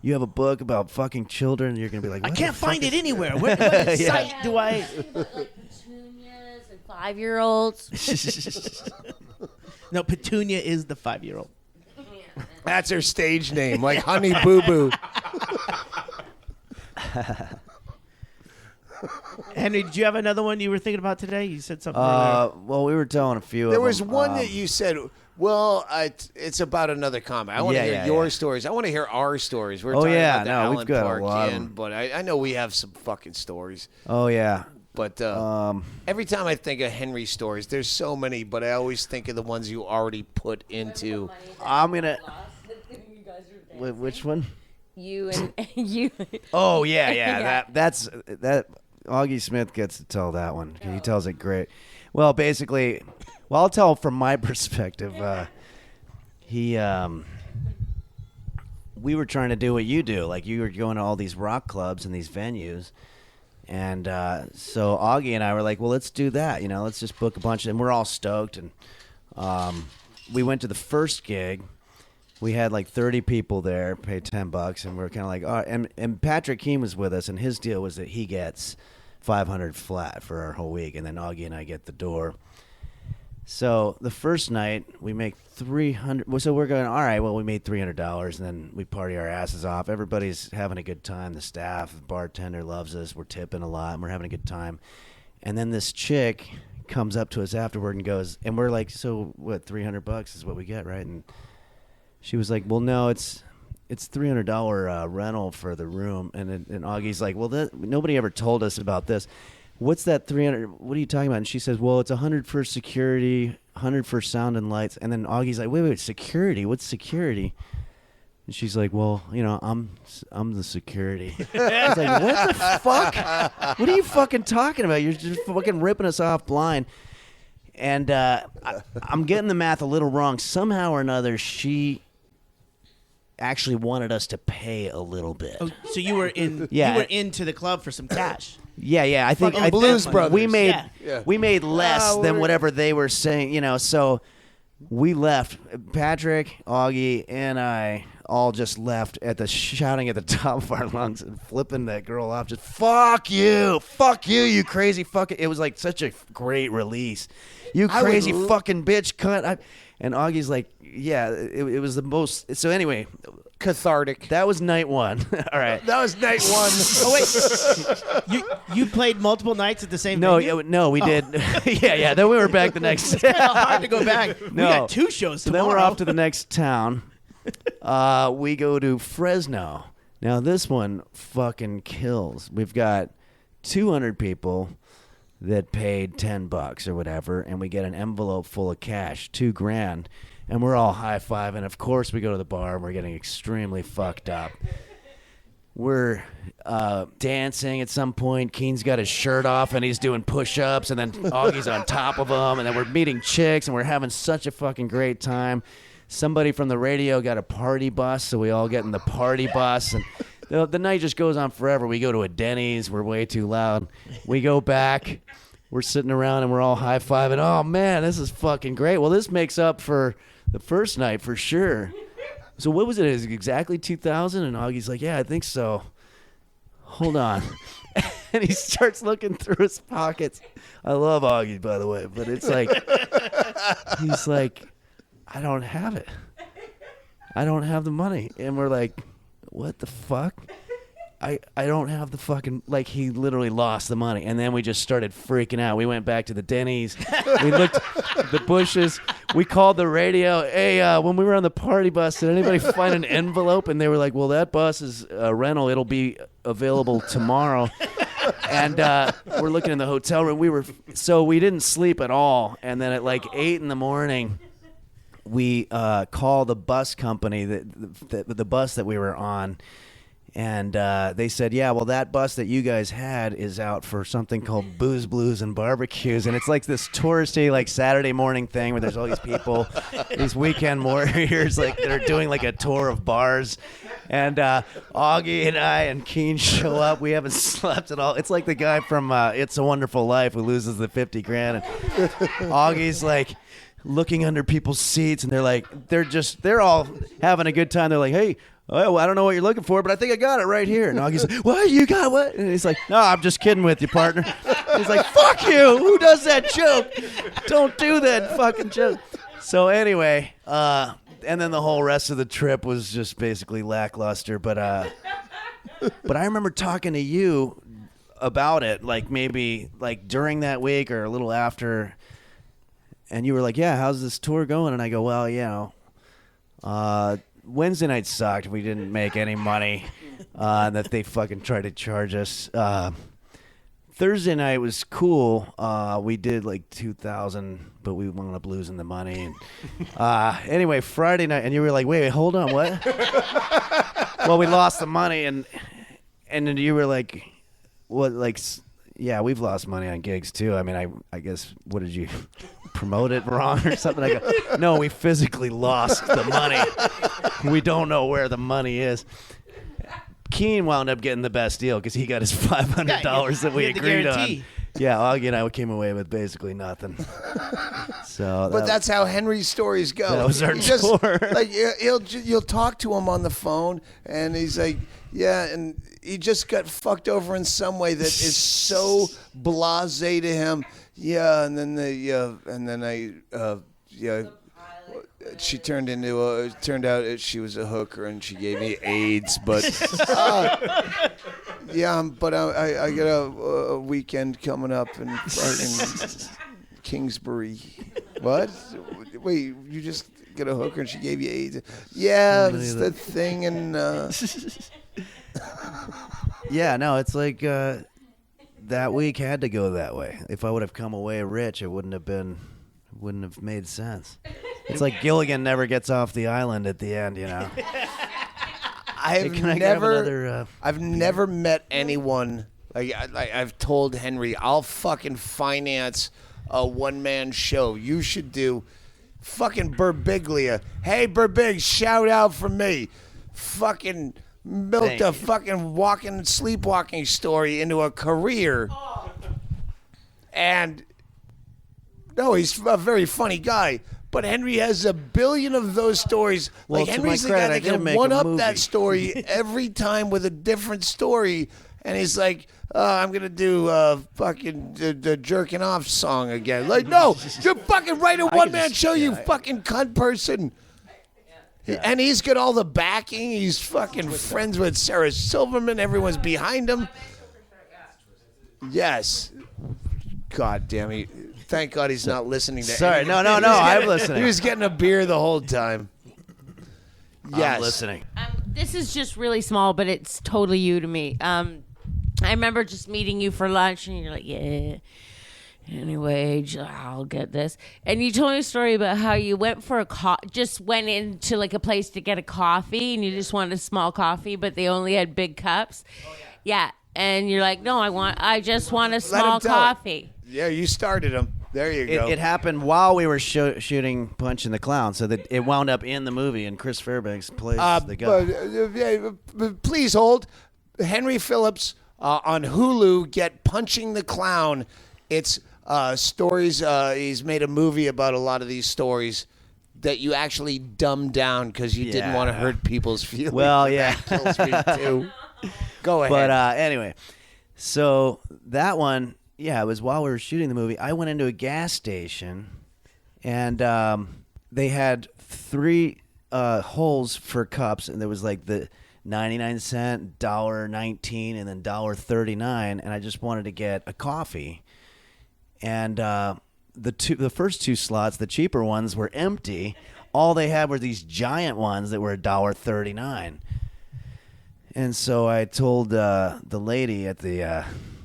D: you have a book about fucking children, you're gonna be like,
G: I
D: what
G: can't
D: the fuck
G: find
D: is-
G: it anywhere. What site do I?
F: Like petunias and 5-year-olds.
G: No, Petunia is the 5-year-old.
E: That's her stage name, like Honey Boo Boo.
G: Henry, did you have another one you were thinking about today? You said something. earlier.
D: Well, we were telling a few.
E: There
D: of
E: was
D: them.
E: one that you said, well, it's about another comic. I want to hear your stories. I want to hear our stories. We're talking about the
D: no, we've
E: Allen
D: got a
E: Park
D: lot of
E: Inn,
D: them.
E: but I know we have some fucking stories.
D: Oh yeah.
E: But every time I think of Henry stories, there's so many, but I always think of the ones you already put into.
D: I'm gonna. Which one?
F: You and you.
D: Oh yeah, yeah.
F: Yeah.
D: That's Augie Smith gets to tell that one. He tells it great. Well, basically, I'll tell from my perspective. We were trying to do what you do, like you were going to all these rock clubs and these venues, and so Augie and I were like, well, let's do that. You know, let's just book a bunch, and we're all stoked. And we went to the first gig. We had like 30 people there, paid $10, and we were kind of like, oh, and Patrick Keane was with us, and his deal was that he gets $500 flat for our whole week, and then Augie and I get the door. So the first night we make $300. So we're going, all right, well, we made $300, and then we party our asses off. Everybody's having a good time. The staff, the bartender loves us. We're tipping a lot, and we're having a good time. And then this chick comes up to us afterward and goes, and we're like, so what? $300 is what we get, right? And she was like, well, no, it's $300 rental for the room. And Augie's like, well, nobody ever told us about this. What's that $300? What are you talking about? And she says, well, it's $100 for security, $100 for sound and lights. And then Augie's like, wait, security? What's security? And she's like, well, you know, I'm the security. I was like, what the fuck? What are you fucking talking about? You're just fucking ripping us off blind. And I'm getting the math a little wrong. Somehow or another, she actually wanted us to pay a little bit.
G: Oh, so you were in?
D: Yeah.
G: You were into the club for some cash.
D: Yeah. I think
G: Fucking Blues Brothers.
D: we made
G: Yeah.
D: we made less than whatever they were saying. You know, so we left. Patrick, Augie, and I all just left shouting at the top of our lungs and flipping that girl off. Just fuck you, you crazy fucking. It was like such a great release. You crazy fucking bitch, cunt. And Augie's like, yeah, it was the most. So anyway,
E: Cathartic.
D: that was night one. All right.
E: That was night one.
G: Oh wait, you played multiple nights at the same.
D: No,
G: venue?
D: no, we did. yeah. Then we were back the next.
G: It's kind of hard to go back. We
D: No.
G: got 2 shows
D: So
G: tomorrow.
D: then we're off to the next town. We go to Fresno. Now this one fucking kills. We've got 200 people that paid $10 or whatever, and we get an envelope full of cash, $2,000, and we're all high-fiving. Of course, we go to the bar and we're getting extremely fucked up. We're dancing at some point. Keen's got his shirt off and he's doing push-ups, and then Augie's on top of him, and then we're meeting chicks, and we're having such a fucking great time. Somebody from the radio got a party bus, so we all get in the party bus, and the night just goes on forever. We go to a Denny's. We're way too loud. We go back. We're sitting around, and we're all high-fiving. Oh, man, this is fucking great. Well, this makes up for the first night for sure. So what was it? Is it exactly 2,000? And Augie's like, yeah, I think so. hold on. And he starts looking through his pockets. I love Augie, by the way, but it's like, he's like, I don't have it. I don't have the money. And we're like, what the fuck? I don't have the fucking, like, he literally lost the money. And then we just started freaking out. We went back to the Denny's. We looked at the bushes. We called the radio. Hey, when we were on the party bus, did anybody find an envelope? And they were like, well, that bus is a rental. It'll be available tomorrow. And we're looking in the hotel room. So we didn't sleep at all. And then at like 8 a.m, we called the bus company, the bus that we were on. And they said, yeah, well, that bus that you guys had is out for something called Booze, Blues, and Barbecues. And it's like this touristy, like, Saturday morning thing where there's all these people, these weekend warriors, like, that are doing, like, a tour of bars. And Augie and I and Keen show up. We haven't slept at all. It's like the guy from It's a Wonderful Life who loses the $50,000. And Augie's like looking under people's seats, and they're all having a good time. They're like, hey, oh, I don't know what you're looking for, but I think I got it right here. And Augie's like, what? You got what? And he's like, no, I'm just kidding with you, partner. He's like, fuck you. Who does that joke? Don't do that fucking joke. So anyway, and then the whole rest of the trip was just basically lackluster. But I remember talking to you about it, like maybe like during that week or a little after. And you were like, yeah, how's this tour going? And I go, well, you know, Wednesday night sucked. We didn't make any money. That they fucking tried to charge us. Thursday night was cool. We did like 2,000, but we wound up losing the money. And, anyway, Friday night, and you were like, wait, hold on, what? Well, we lost the money, and then you were like, what, like, yeah, we've lost money on gigs too. I mean, I guess, what did you promote it wrong or something? I go, no, we physically lost the money. We don't know where the money is. Keen wound up getting the best deal because he got his $500 that we agreed on. Yeah, Augie and I came away with basically nothing. So,
E: but that's how Henry's stories go.
D: That was our tour.
E: Like you'll talk to him on the phone, and he's like, yeah, and he just got fucked over in some way that is so blasé to him. Yeah, and then she turned out she was a hooker and she gave me AIDS, but yeah, but I got a weekend coming up in Kingsbury. What? Wait, you just got a hooker and she gave you AIDS? Yeah, it's the thing, and
D: yeah, no, it's like that week had to go that way. If I would have come away rich, it wouldn't have made sense. It's like Gilligan never gets off the island at the end, you know.
E: I've never met anyone like I've told Henry, I'll fucking finance a one-man show. You should do fucking Birbiglia. Hey, Birbig, shout out from me. Fucking milked a fucking sleepwalking story into a career. And no, he's a very funny guy. But Henry has a billion of those stories.
D: Well,
E: like Henry's the guy that can one-up that story every time with a different story. And he's like, I'm going to do fucking the jerking off song again. Like, no, you're fucking write a one-man show, you fucking cunt person. Yeah. And he's got all the backing. He's fucking friends with Sarah Silverman. Everyone's behind him. Yes. God damn it. Thank God he's not listening to
D: Sorry, no, I'm listening.
E: He was getting a beer the whole time. Yes.
D: I'm listening.
F: This is just really small, but it's totally you to me. I remember just meeting you for lunch, and you're like, yeah. Anyway, I'll get this. And you told me a story about how you went for just went into like a place to get a coffee, and you just wanted a small coffee, but they only had big cups. Oh, yeah. And you're like, no, I just want a small coffee.
E: Yeah, you started him. There you go.
D: It happened while we were shooting Punch and the Clown, so that it wound up in the movie, and Chris Fairbanks plays the guy.
E: Please hold. Henry Phillips on Hulu, get Punching the Clown. It's stories. He's made a movie about a lot of these stories that you actually dumbed down because you didn't want to hurt people's feelings.
D: Well, yeah.
E: That kills me too. Go ahead.
D: But anyway, so that one, yeah, it was while we were shooting the movie. I went into a gas station, and they had 3 holes for cups, and there was like the 99-cent, $1.19, and then $1.39, and I just wanted to get a coffee. And the first 2 slots, the cheaper ones, were empty. All they had were these giant ones that were $1.39. And so I told the lady at the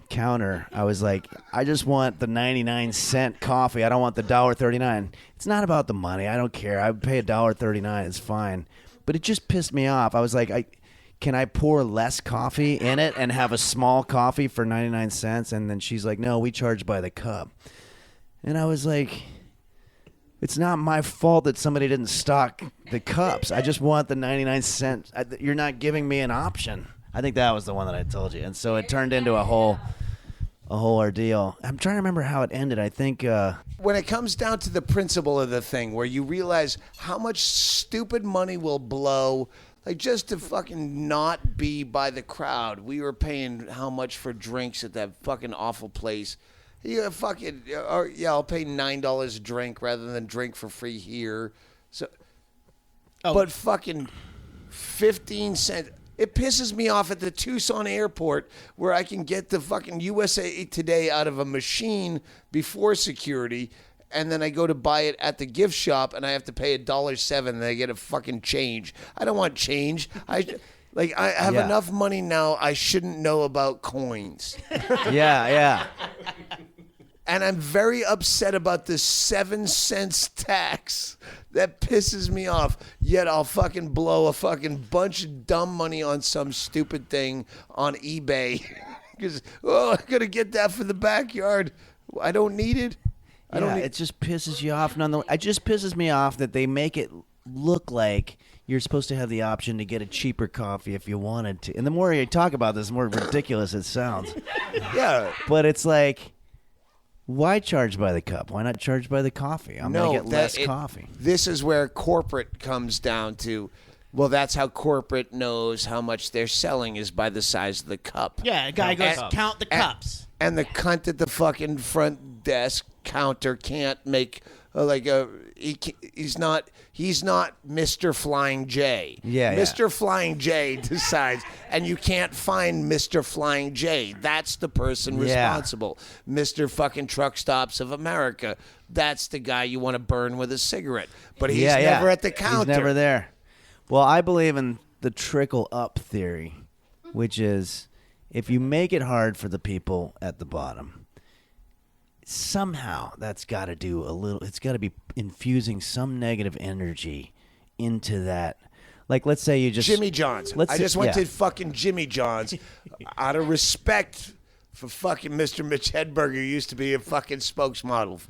D: counter, I was like, I just want the 99-cent coffee. I don't want the $1.39. It's not about the money. I don't care. I would pay $1.39. It's fine. But it just pissed me off. I was like, can I pour less coffee in it and have a small coffee for 99 cents? And then she's like, no, we charge by the cup. And I was like, it's not my fault that somebody didn't stock the cups. I just want the 99 cents. You're not giving me an option. I think that was the one that I told you. And so it turned into a whole ordeal. I'm trying to remember how it ended. I think
E: when it comes down to the principle of the thing, where you realize how much stupid money will blow, like just to fucking not be by the crowd. We were paying how much for drinks at that fucking awful place. I'll pay $9 a drink rather than drink for free here. So, but fucking 15 cents. It pisses me off at the Tucson airport where I can get the fucking USA Today out of a machine before security, and then I go to buy it at the gift shop and I have to pay $1.07 and I get a fucking change. I don't want change. I have enough money now. I shouldn't know about coins.
D: Yeah.
E: And I'm very upset about this 7 cents tax. That pisses me off. Yet I'll fucking blow a fucking bunch of dumb money on some stupid thing on eBay. Because, I got to get that for the backyard. I don't need it.
D: It just pisses you off. It just pisses me off that they make it look like you're supposed to have the option to get a cheaper coffee if you wanted to. And the more you talk about this, the more ridiculous it sounds.
E: Yeah.
D: But it's like, why charge by the cup? Why not charge by the coffee? I'm going to get less coffee.
E: This is where corporate comes down to, well, that's how corporate knows how much they're selling is by the size of the cup.
G: Yeah, a guy goes, count the cups.
E: And the cunt at the fucking front desk counter can't make he's not Mr. Flying J.
D: Yeah,
E: Mr. Flying J decides, and you can't find Mr. Flying J. That's the person responsible. Mr. fucking Truck Stops of America. That's the guy you want to burn with a cigarette. But he's never at the counter.
D: He's never there. Well, I believe in the trickle up theory, which is if you make it hard for the people at the bottom, somehow that's got to do a little. It's got to be infusing some negative energy into that. Like, let's say you just
E: Jimmy John's. I just went to fucking Jimmy John's out of respect for fucking Mr. Mitch Hedberg, who used to be a fucking spokesmodel.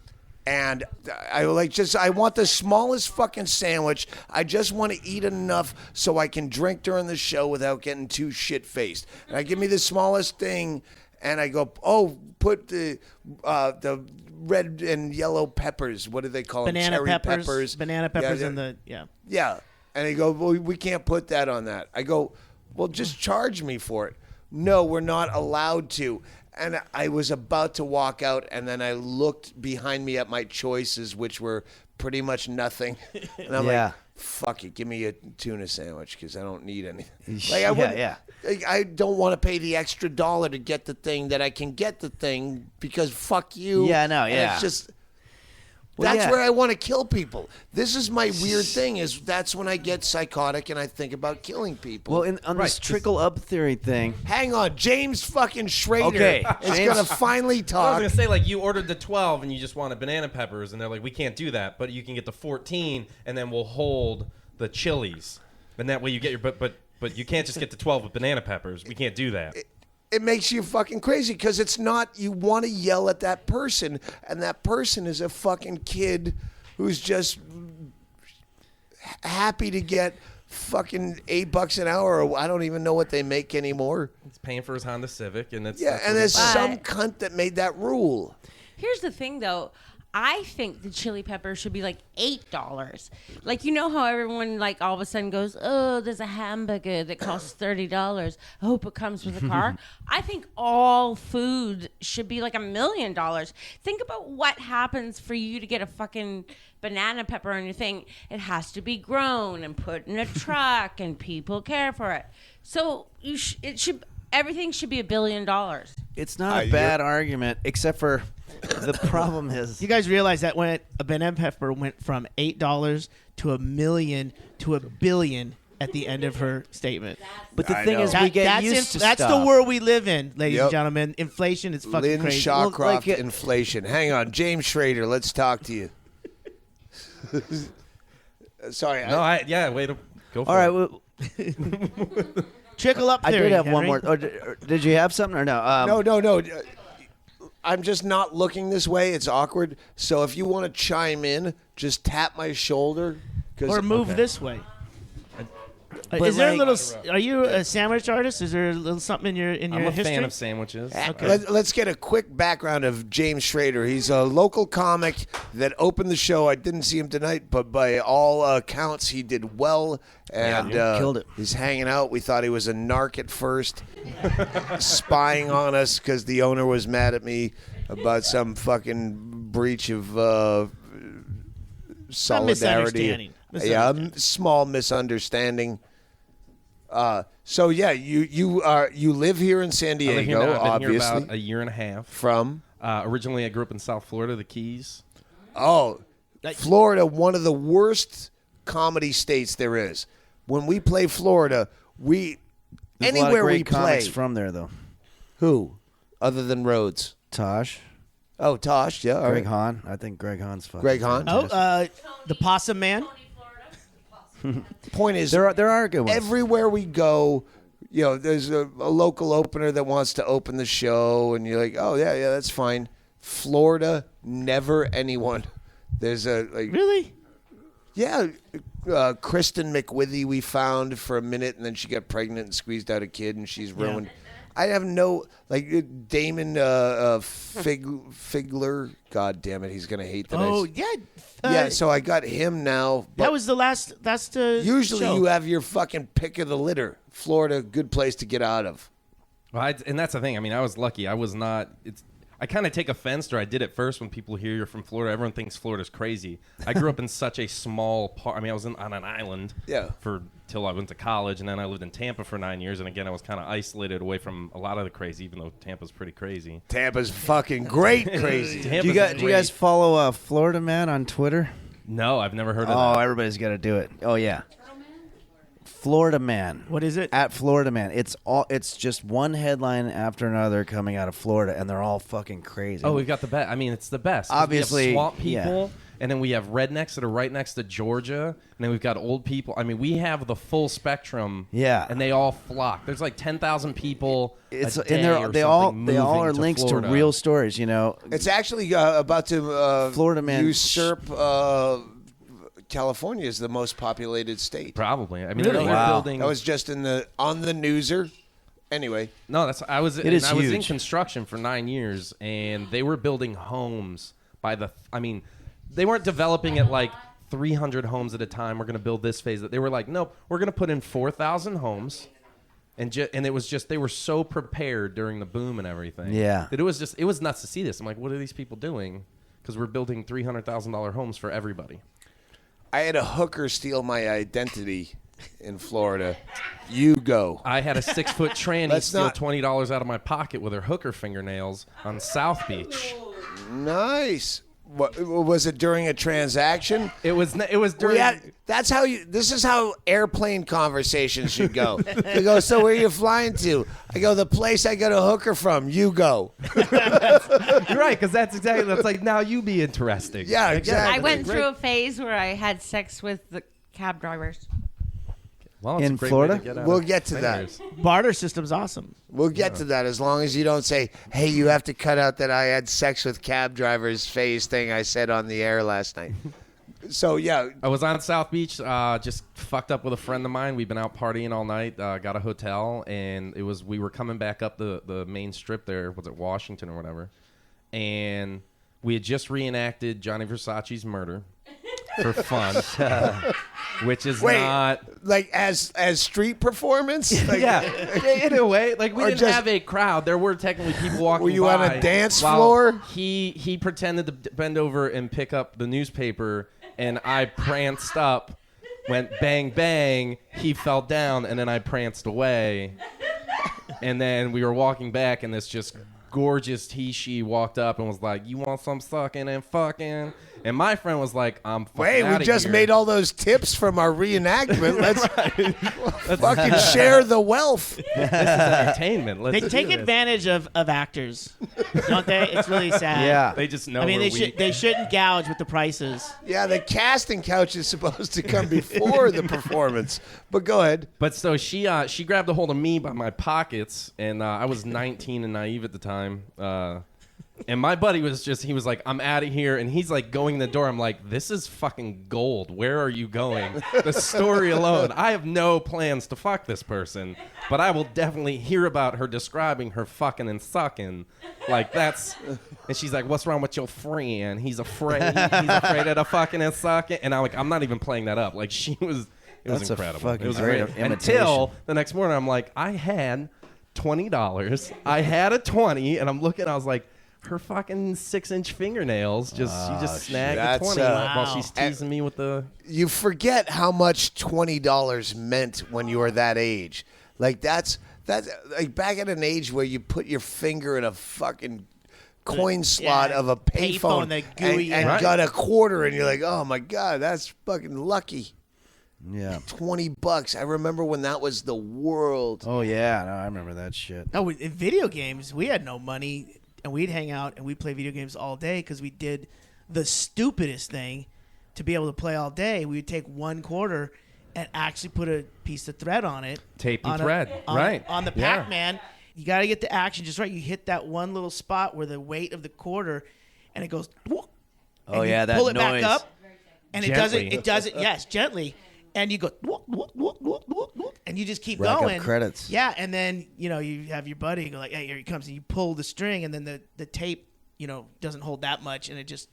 E: And I want the smallest fucking sandwich. I just want to eat enough so I can drink during the show without getting too shit-faced. And I give me the smallest thing, and I go, put the red and yellow peppers. What do they call them? Cherry peppers.
G: Banana peppers and
E: Yeah. And they go, well, we can't put that on that. I go, well, just charge me for it. No, we're not allowed to. And I was about to walk out, and then I looked behind me at my choices, which were pretty much nothing. And I'm like, fuck it, give me a tuna sandwich because I don't need anything. I don't want to pay the extra $1 to get the thing that I can get the thing because fuck you.
D: Yeah, no,
E: And
D: yeah.
E: it's just... That's where I want to kill people. This is my weird thing. Is that's when I get psychotic and I think about killing people.
D: Well, on this trickle up theory thing.
E: Hang on, James fucking Schrader is gonna finally talk.
H: I was gonna say, like, you ordered the 12 and you just wanted banana peppers, and they're like, we can't do that, but you can get the 14, and then we'll hold the chilies, and that way you get your but you can't just get the 12 with banana peppers. We can't do that.
E: It makes you fucking crazy because it's not, you want to yell at that person, and that person is a fucking kid who's just happy to get fucking $8 an hour, or I don't even know what they make anymore.
H: It's paying for his Honda Civic, and that's
E: and there's some cunt that made that rule.
F: Here's the thing, though. I think the chili pepper should be like $8. Like, you know how everyone like all of a sudden goes, oh, there's a hamburger that costs $30. I hope it comes with a car. I think all food should be like $1 million. Think about what happens for you to get a fucking banana pepper on your thing. It has to be grown and put in a truck, and people care for it. So everything should be $1 billion.
D: It's not a bad argument, except for the problem is
G: You guys realize that when a banana pepper went from $8 to $1 million to $1 billion at the end of her statement.
D: But the thing is, we get used to
G: that's
D: stuff.
G: the world we live in, ladies
E: Yep.
G: and gentlemen. Inflation is fucking
E: Lynn
G: crazy.
E: Shawcroft, inflation. Hang on, James Schrader. Let's talk to you. Sorry.
H: Way to go for
D: All right.
H: it.
D: Well,
G: Trickle up
D: I
G: theory,
D: did have one
G: Henry.
D: more. Did you have something or no?
E: No. I'm just not looking this way. It's awkward. So if you want to chime in, just tap my shoulder.
G: Or move this way.
D: But
G: Is there a
D: like-
G: little? Are you a sandwich artist? Is there a little something in your
H: I'm a
G: history?
H: fan of sandwiches.
E: Let's get a quick background of James Schrader. He's a local comic that opened the show. I didn't see him tonight, but by all accounts, he did well. And
D: killed it.
E: He's hanging out. We thought he was a narc at first, spying on us because the owner was mad at me about some fucking breach of solidarity.
G: Misunderstanding.
E: Small misunderstanding. So yeah, you live here in San
H: I live here
E: Diego,
H: now. I've been
E: obviously.
H: here about a year and a half.
E: From
H: Originally, I grew up in South Florida, the Keys.
E: Florida, one of the worst comedy states there is. When we play Florida,
D: There's
E: anywhere
D: a lot of great
E: we
D: comics
E: play.
D: from there though.
E: Who, other than Rhodes?
D: Tosh,
E: Oh, Tosh, yeah, all
D: Greg
E: right.
D: Hahn. I think Greg Hahn's fucking.
E: Greg Hahn?
G: The Possum Man.
E: Point is,
D: There are good ones.
E: everywhere we go, there's a local opener that wants to open the show, and you're like, oh yeah, that's fine. Florida, never anyone. There's
G: Really?
E: yeah. Kristen McWithy we found for a minute, and then she got pregnant and squeezed out a kid, and she's ruined. I have no Damon Figler. God damn it, he's gonna hate that.
G: Oh yeah.
E: Yeah, so I got him now. But
G: That was the last. That's the.
E: usually
G: show.
E: you have your fucking pick of the litter. Florida, good place to get out of.
H: Well, and that's the thing. I mean, I was lucky. I was not. I kind of take offense to. I did it first when people hear you're from Florida. Everyone thinks Florida's crazy. I grew up in such a small part. I mean, I was on an island. Till I went to college, and then I lived in Tampa for 9 years. And again, I was kind of isolated away from a lot of the crazy, even though Tampa's pretty crazy.
E: Tampa's fucking great crazy.
D: Do you guys follow Florida Man on Twitter?
H: No, I've never heard of
D: Oh,
H: that.
D: everybody's got to do it. Oh yeah. Florida Man.
G: What is it?
D: At Florida Man. It's just one headline after another coming out of Florida, and they're all fucking crazy.
H: Oh, we've got the best. I mean, it's the best. 'Cause
D: Obviously,
H: we have swamp
D: yeah.
H: people, and then we have rednecks that are right next to Georgia, and then we've got old people. I mean, we have the full spectrum.
D: Yeah.
H: and they all flock. There's like 10,000 people.
D: It's
H: a day
D: and
H: or
D: they all
H: something
D: are
H: moving
D: links to
H: Florida.
D: real stories.
E: It's actually about to
D: Florida Man
E: usurp. California is the most populated state.
H: Probably. I mean,
G: Really?
H: they're
D: Wow.
H: building.
E: That was just on the newser. Anyway,
H: No, that's I was.
D: It is
H: I was in
D: huge.
H: construction for 9 years, and they were building homes by the. I mean, they weren't developing at like 300 homes at a time. We're going to build this phase. They were like, nope, we're going to put in 4,000 homes, and it was just they were so prepared during the boom and everything.
D: Yeah.
H: that it was nuts to see this. I'm like, what are these people doing? Because we're building $300,000 homes for everybody.
E: I had a hooker steal my identity in Florida. You go.
H: I had a 6-foot tranny
E: Let's
H: steal
E: not-
H: $20 out of my pocket with her hooker fingernails on South Beach.
E: Nice. What, was it during a transaction?
H: It was during.
E: This is how airplane conversations should go. They go, so where are you flying to? I go, the place I got a hooker from. You go.
H: You're right, because that's like now you be interesting.
E: Yeah, exactly.
F: I went through a phase where I had sex with the cab drivers.
H: Well, it's
D: In
H: a great
D: Florida?
H: way to get out
E: We'll
H: of
E: get to that.
H: fingers.
G: Barter system's awesome.
E: We'll get to that as long as you don't say, hey, you have to cut out that I had sex with cab drivers phase thing I said on the air last night. So, yeah.
H: I was on South Beach, just fucked up with a friend of mine. We've been out partying all night. Got a hotel, and we were coming back up the main strip there. Was it Washington or whatever? And we had just reenacted Johnny Versace's murder for fun, which is not
E: like as street performance. Like,
H: in a way. Like we
E: Or
H: didn't
E: just-
H: have a crowd. There were technically people walking.
E: Were you on
H: by
E: a dance
H: while
E: floor?
H: He pretended to bend over and pick up the newspaper, and I pranced up, went bang bang. He fell down, and then I pranced away, and then we were walking back, and this just gorgeous she walked up and was like, "You want some sucking and fucking?" And my friend was like, "I'm fucking
E: Wait, we
H: outta
E: just
H: here."
E: made all those tips from our reenactment. Let's fucking share the wealth.
H: This is entertainment.
G: They
H: Let's
G: take
H: do this.
G: advantage of actors, don't they? It's really sad.
D: Yeah.
H: They just know.
G: I mean,
H: we're
G: they
H: weak.
G: shouldn't gouge with the prices.
E: Yeah, the casting couch is supposed to come before the performance. But go ahead.
H: But so she grabbed a hold of me by my pockets, and I was 19 and naive at the time. And my buddy was he was like, "I'm out of here," and he's like going to the door. I'm like, "This is fucking gold. Where are you going?" The story alone. I have no plans to fuck this person, but I will definitely hear about her describing her fucking and sucking. Like that's. And she's like, "What's wrong with your friend? He's afraid. He's afraid of the fucking and sucking." And I'm not even playing that up. Like she was. It was
D: That's a
H: incredible.
D: fucking
H: It was
D: great
H: great.
D: imitation.
H: Until the next morning, I'm like, I had $20. I had a 20, and I'm looking. I was like, her fucking 6-inch fingernails. She just snagged a
E: That's,
H: 20 while
G: wow.
H: she's teasing me with the.
E: You forget how much $20 meant when you were that age. Like that's like back at an age where you put your finger in a fucking coin slot
G: Yeah,
E: of a payphone
G: payphone, the gooey-
E: and
H: Right.
E: got a quarter, and you're like, oh my god, that's fucking lucky.
D: Yeah.
E: $20. I remember when that was the world.
D: Oh yeah, no, I remember that shit.
G: No, in video games, we had no money, and we'd hang out and we'd play video games all day because we did the stupidest thing to be able to play all day. We would take one quarter and actually put a piece of thread on it.
H: Tapey
G: on
H: thread,
G: on,
H: right.
G: On the
H: Yeah.
G: Pac-Man. You got to get the action just right. You hit that one little spot where the weight of the quarter, and it goes, "Whoop," and
D: Oh
G: you
D: yeah, that
G: pull it
D: noise.
G: back up, and
H: Gently.
G: it does it, yes, gently. And you go, "Whoop, whoop, whoop, whoop, whoop, whoop," and you just keep
D: Rack up
G: going.
D: credits.
G: Yeah, and then you have your buddy go like, "Hey, here he comes," and you pull the string, and then the tape doesn't hold that much, and it goes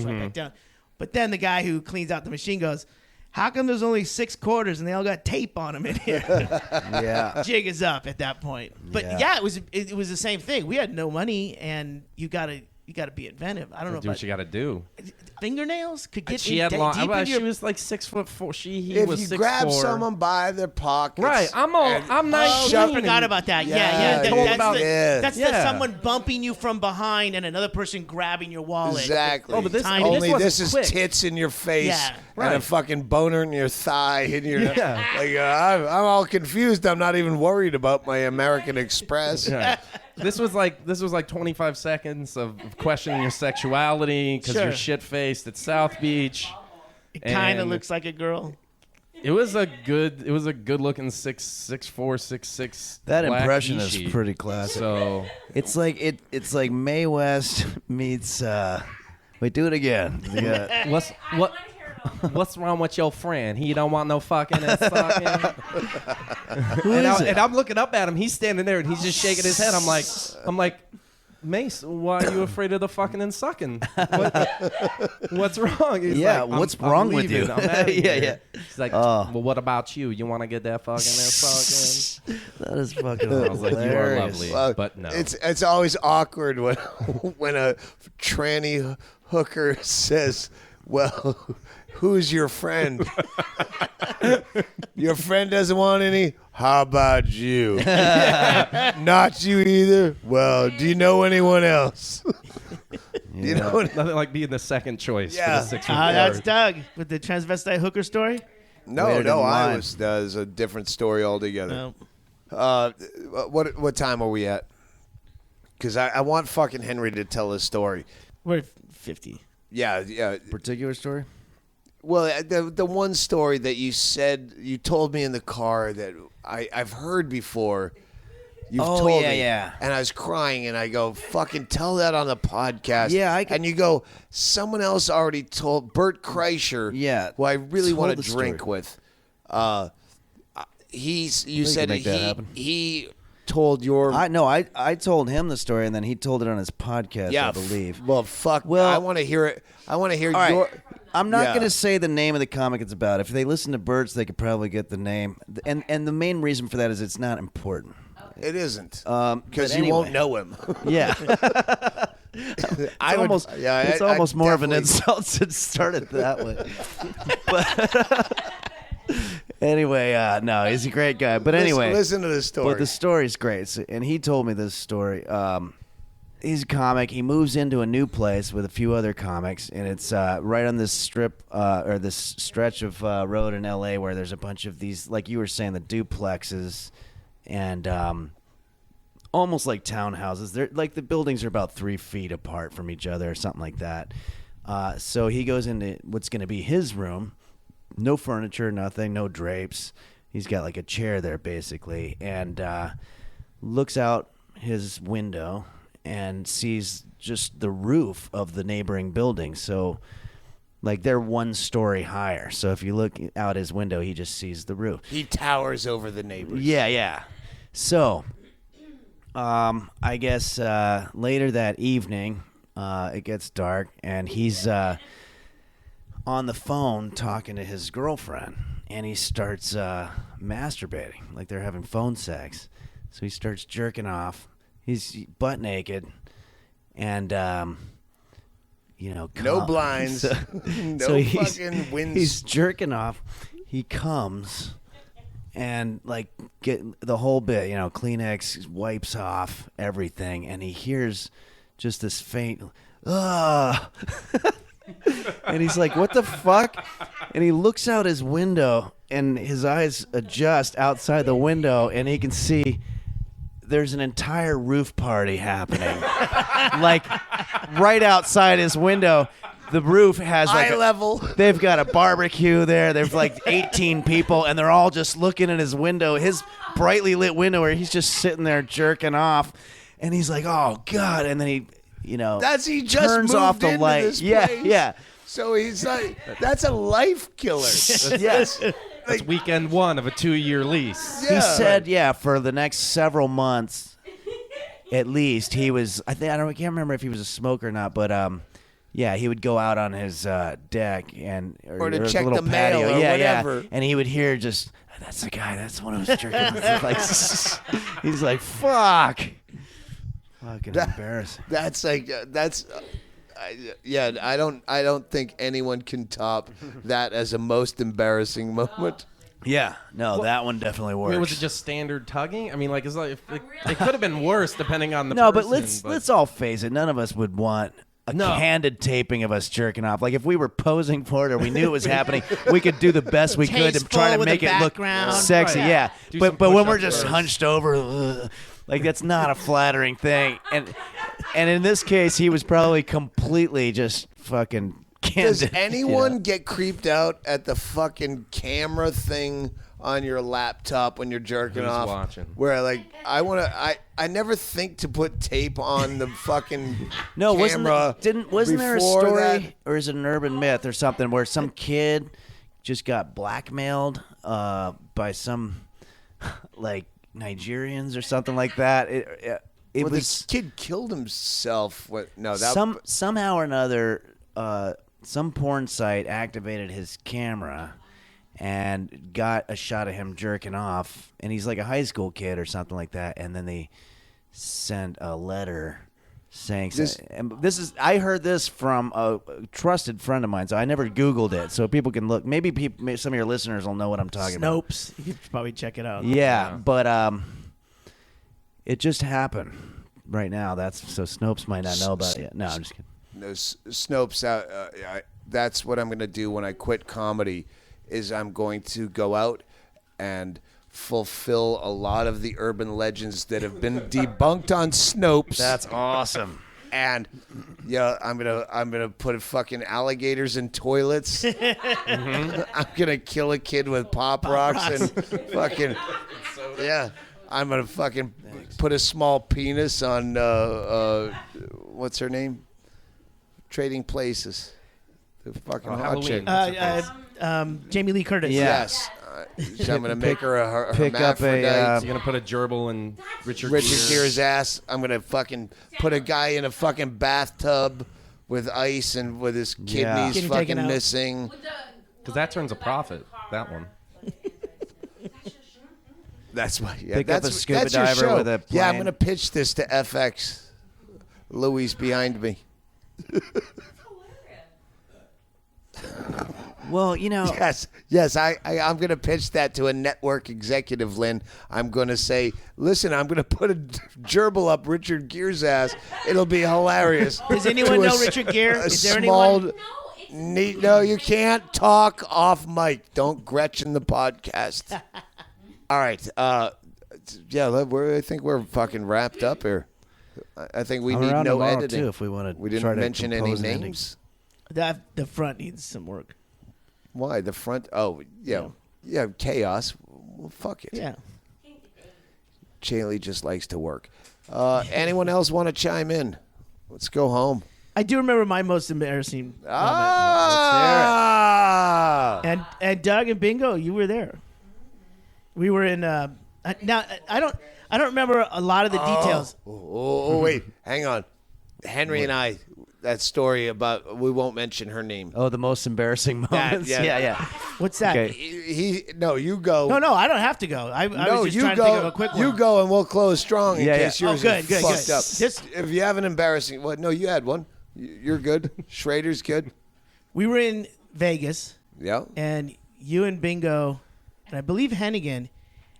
G: right back down. But then the guy who cleans out the machine goes, "How come there's only 6 quarters and they all got tape on them in here?"
D: Yeah.
G: Jig is up at that point. But yeah, it was the same thing. We had no money, and you gotta be inventive. I don't know
H: Do what
G: about
H: you got to do.
G: fingernails could get
H: She
G: in
H: had long.
G: deep in
H: She
G: your
H: was like 6'4". He
E: If
H: was
E: you
H: 6'4".
E: grab someone by their pockets,
H: Right. I'm
G: Oh,
H: 19.
G: I forgot about that. Yeah.
E: Yeah,
G: That's
H: yeah.
G: someone bumping you from behind and another person grabbing your wallet.
E: Exactly.
H: Oh, but this-
G: Tiny.
E: Only
H: wasn't
E: this is
H: quick.
E: tits in your face
G: Yeah.
E: and a
H: Right.
E: fucking boner in your thigh. And you're
H: Yeah.
E: like, I'm all confused. I'm not even worried about my American Express.
H: Yeah. This was like 25 seconds of questioning your sexuality because
G: Sure.
H: you're shit faced at South Beach.
G: It kind of
H: And
G: looks like a girl.
H: It was a good looking 6'4", 6'6".
D: That
H: black
D: impression
H: Ishi.
D: is pretty classic.
H: So
D: It's like it's like Mae West meets. Wait, do it again. Yeah.
H: what's wrong with your friend? He don't want no fucking and sucking.
D: Who is it?
H: And I'm looking up at him. He's standing there and he's just shaking his head. I'm like, Mace, why are you afraid of the fucking and sucking? What's wrong? He's
D: Yeah,
H: like,
D: what's
H: I'm
D: wrong with
H: leaving.
D: you?
H: I'm outta
D: Yeah,
H: here.
D: yeah.
H: He's like,
D: Oh.
H: well, what about you? You want to get that fucking and sucking?
D: That is fucking
H: I was like, you are
D: hilarious.
H: lovely,
E: Well,
H: but no.
E: It's always awkward when when a tranny hooker says, "Well, who's your friend?" Your friend doesn't want any. How about you? Not you either. Well, do you know anyone else? You know,
H: Nothing like being the second choice
E: Yeah.
H: for the 6
G: That's Doug with the transvestite hooker story.
E: no,
D: Waited in
E: I
D: line.
E: was. That was a different story altogether.
G: No.
E: What time are we at? Because I want fucking Henry to tell his story.
G: We're at 50.
E: Yeah.
D: Particular story.
E: Well, the one story that you told me in the car that I've heard before. You've
D: Oh,
E: told
D: yeah,
E: me,
D: yeah.
E: and I was crying, and I go, "Fucking tell that on the podcast."
D: Yeah,
E: and you go, "Someone else already told Bert Kreischer."
D: Yeah,
E: who I really
D: told
E: want
D: the
E: to drink
D: story.
E: with. You
D: can
E: said
D: make that happen.
E: he told your.
D: I told him the story, and then he told it on his podcast.
E: Yeah,
D: I believe.
E: Well, fuck.
D: Well,
E: I want to hear it. I want to hear
D: all right.
E: your.
D: I'm not
E: Yeah.
D: going to say the name of the comic it's about. If they listen to Birds, they could probably get the name. And the main reason for that is it's not important.
E: It isn't
D: But
E: because you won't know him.
D: Yeah. It's almost more of an insult to start it that way. But anyway, no, he's a great guy. But anyway,
E: listen to the story.
D: But the story's great, and he told me this story. He's a comic. He moves into a new place with a few other comics, and it's right on this strip or this stretch of road in L.A. where there's a bunch of these, like you were saying, the duplexes, and almost like townhouses. They're like the buildings are about 3 feet apart from each other or something like that. So he goes into what's going to be his room. No furniture, nothing, no drapes. He's got like a chair there basically, and looks out his window and sees just the roof of the neighboring building. So like they're 1 story higher. So if you look out his window, he just sees the roof.
E: He towers over the neighbors.
D: Yeah. So I guess later that evening, it gets dark, and he's on the phone talking to his girlfriend, and he starts masturbating, like they're having phone sex. So he starts jerking off. He's butt naked, and
E: no blinds, no fucking winds.
D: He's jerking off. He comes, and like get the whole bit, Kleenex wipes off everything, and he hears just this faint, ah. And he's like, what the fuck? And he looks out his window, and his eyes adjust outside the window, and he can see there's an entire roof party happening. Like, right outside his window, the roof has like
E: eye level.
D: They've got a barbecue there. There's like 18 people, and they're all just looking at his window, his brightly lit window, where he's just sitting there jerking off. And he's like, oh, God. And then he he
E: just
D: turns off the
E: moved
D: light.
E: into this
D: Yeah,
E: place.
D: yeah.
E: So he's like, that's a life killer.
D: Yes.
H: That's weekend 1 of a 2-year lease.
D: He said, for the next several months, at least, he was. I can't remember if he was a smoker or not, but he would go out on his deck or
E: to
D: his
E: check
D: little
E: the mail
D: patio.
E: or
D: yeah,
E: whatever.
D: And he would hear just, that's the guy. That's one of his jerking. Like, he's like, fuck. Fucking embarrassing.
E: That's like I don't think anyone can top that as a most embarrassing moment.
D: Yeah, no, that one definitely works.
H: I mean, was it just standard tugging? I mean, like, it's like it could have been worse depending on the
D: No,
H: person.
D: but let's all face it. None of us would want a candid taping of us jerking off. Like, if we were posing for it or we knew it was happening, we could do the best we could to try to
G: with
D: make
G: a
D: it look
G: background.
D: sexy.
H: Right.
D: Yeah,
H: Do
D: but
H: some
D: when we're
H: push-ups
D: just
H: first.
D: hunched over, like, that's not a flattering thing. And in this case, he was probably completely just fucking candid.
E: Does anyone get creeped out at the fucking camera thing on your laptop when you're jerking
H: Who's
E: off?
H: watching?
E: Where like I never think to put tape on the fucking
D: No,
E: camera.
D: wasn't there a
E: before
D: story,
E: that.
D: or is it an urban myth or something, where some kid just got blackmailed by some like Nigerians or something like that? It
E: Well,
D: was
E: the kid killed himself.
D: somehow or another. Some porn site activated his camera and got a shot of him jerking off, and he's like a high school kid or something like that. And then they sent a letter saying, I heard this from a trusted friend of mine, so I never Googled it, so people can look. Maybe some of your listeners will know what I'm talking about.
G: Snopes. You could probably check it out.
D: Yeah, but it just happened right now. So Snopes might not know about it yet. No, I'm just kidding.
E: No, Snopes out. That's what I'm going to do when I quit comedy. Is I'm going to go out and fulfill a lot of the urban legends that have been debunked on Snopes.
D: That's awesome.
E: And I'm gonna put fucking alligators in toilets. I'm gonna kill a kid with pop rocks and fucking I'm gonna fucking put a small penis on what's her name? Trading Places. The fucking hot chick.
H: Halloween.
G: Jamie Lee Curtis.
D: Yeah.
E: Yes. So I'm gonna make her a
D: pick up
E: hermaphrodite.
D: a,
H: You're gonna put a gerbil in Richard
E: Gere's ass. I'm gonna fucking put a guy in a fucking bathtub with ice and with his kidneys
G: Getting taken
E: fucking
G: out.
E: missing.
H: because that turns a profit. That one.
E: That's my
D: Pick up
E: that's,
D: a scuba
E: that's your
D: diver
E: show.
D: with a
E: Yeah, I'm
D: plane.
E: gonna pitch this to FX. Louis behind me.
D: well, you know,
E: Yes. I'm going to pitch that to a network executive, Lynn. I'm going to say, listen, I'm going to put a gerbil up Richard Gere's ass. It'll be hilarious.
G: Does anyone
E: To a
G: know
E: s-
G: Richard Gere?
E: a
G: Is there
E: small,
G: anyone?
E: No, you can't talk off mic. Don't Gretchen the podcast. All right. I think we're fucking wrapped up here. I think we
D: I'm
E: need
D: around
E: no
D: tomorrow,
E: editing.
D: too, if we want to
E: We
D: try
E: didn't
D: to
E: mention any
D: compose an
E: names.
D: ending.
G: The front needs some work.
E: Why? The front? Oh, yeah. Yeah, chaos. Well, fuck it.
G: Yeah.
E: Chaley just likes to work. Anyone else want to chime in? Let's go home.
G: I do remember my most embarrassing moment.
E: Ah!
G: And Doug and Bingo, you were there. We were in. Now I don't remember a lot of the details.
E: Oh, wait. Hang on. Henry and I, that story about, we won't mention her name.
D: Oh, the most embarrassing moments.
E: yeah.
D: Yeah.
G: What's that?
D: Okay.
E: No, you go.
G: No, I don't have to go. I
E: No,
G: was just
E: you
G: trying
E: go.
G: to think of a quick one.
E: You go, and we'll close strong in
D: Yeah,
E: case
D: yeah.
E: yours
G: good,
E: is
G: good.
E: fucked up.
G: This-
E: If you have an embarrassing, no, you had one. You're good. Schrader's good.
G: We were in Vegas,
E: Yeah.
G: and you and Bingo, and I believe Hennigan,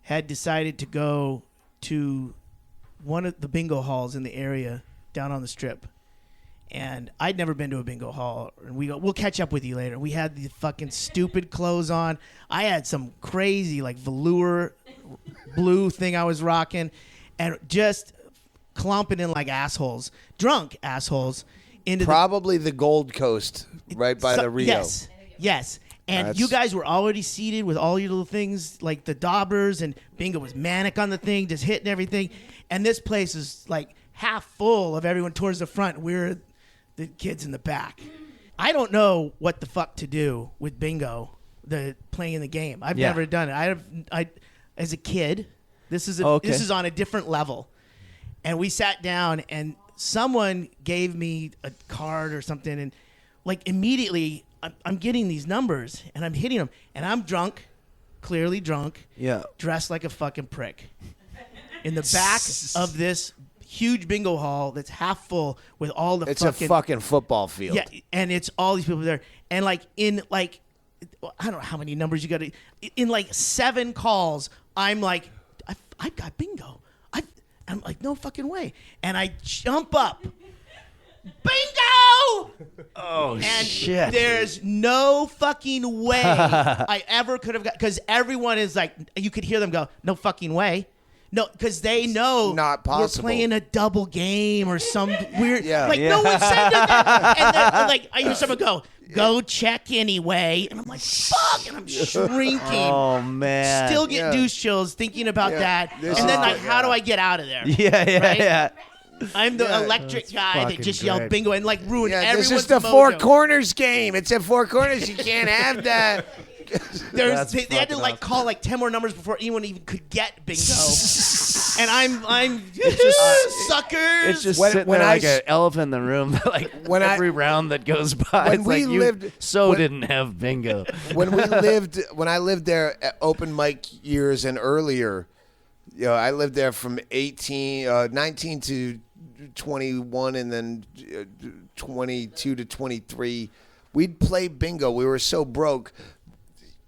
G: had decided to go to one of the bingo halls in the area down on the Strip. And I'd never been to a bingo hall. And we go, we'll catch up with you later. We had the fucking stupid clothes on. I had some crazy like velour blue thing I was rocking, and just clumping in like assholes, drunk assholes, into
E: Probably the Gold Coast, right by the Rio.
G: Yes. And
E: That's-
G: you guys were already seated with all your little things, like the daubers, and Bingo was manic on the thing, just hitting everything. And this place is like half full of everyone towards the front. We're the kids in the back. I don't know what the fuck to do with Bingo, playing the game. I've never done it. I as a kid, this is on a different level. And we sat down, and someone gave me a card or something, and like immediately I'm getting these numbers and I'm hitting them, and I'm drunk, clearly drunk, dressed like a fucking prick, in the back of this huge bingo hall that's half full with all the
E: It's
G: fucking,
E: a fucking football field.
G: yeah, and it's all these people there, and like in like I don't know how many numbers you got to, in like 7 calls, I'm like I've got bingo. I'm like, no fucking way, and I jump up. Bingo!
D: Oh,
G: And
D: shit.
G: there's no fucking way I ever could have got, because everyone is like, you could hear them go, no fucking way. No, because they know
E: Not possible.
G: we're playing a double game or some weird,
E: Yeah.
G: no one said that. And then like, I hear someone go check anyway. And I'm like, fuck, and I'm shrinking.
D: Oh, man.
G: Still get douche chills thinking about that.
E: This
G: And then
E: is-
G: like, how do I get out of there?
D: Yeah.
G: I'm the electric guy that
D: fucking
G: just yelled
D: great.
G: bingo and like ruined
E: Yeah,
G: everyone's
E: this is the
G: mojo.
E: Four Corners game. It's at Four Corners. You can't have that.
D: That's
G: They had to
D: fucking
G: like call like 10 more numbers before anyone even could get bingo. And I'm suckers.
D: It's just
E: When-
D: sitting
E: when
D: there
E: I
D: like
E: s-
D: an elephant in the room. Like
E: When I-
D: every round that goes by,
E: when
D: it's
E: we
D: like you
E: lived-
D: didn't have bingo.
E: when I lived there at open mic years and earlier, I lived there from 19 to 21 and then 22 to 23. We'd play bingo. We were so broke.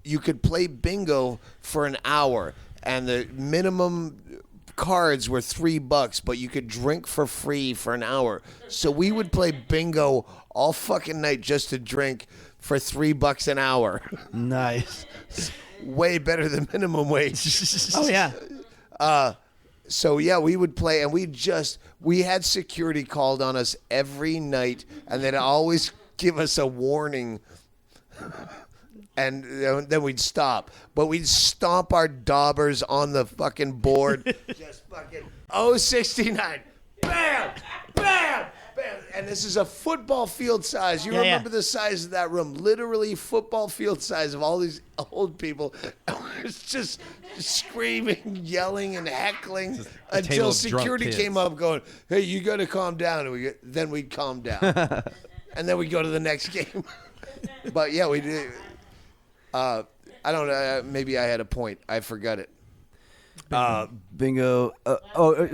E: You could play bingo for an hour, and the minimum cards were $3, but you could drink for free for an hour. So we would play bingo all fucking night just to drink for $3 an hour.
D: Nice.
E: Way better than minimum wage.
G: Oh yeah.
E: So yeah, we would play, and we had security called on us every night, and they'd always give us a warning, and then we'd stop. But we'd stomp our daubers on the fucking board, just fucking 069, bam, bam, bam. And this is a football field size. You
G: Yeah,
E: remember
G: yeah.
E: the size of that room? Literally football field size of all these old people. It's just screaming, yelling, and heckling
H: table
E: until
H: of drunk
E: security
H: kids.
E: came up going, hey, you got to calm down. And then we'd calm down. And then we'd go to the next game. But, yeah, we did. I don't know. Maybe I had a point. I forgot it.
D: Bingo.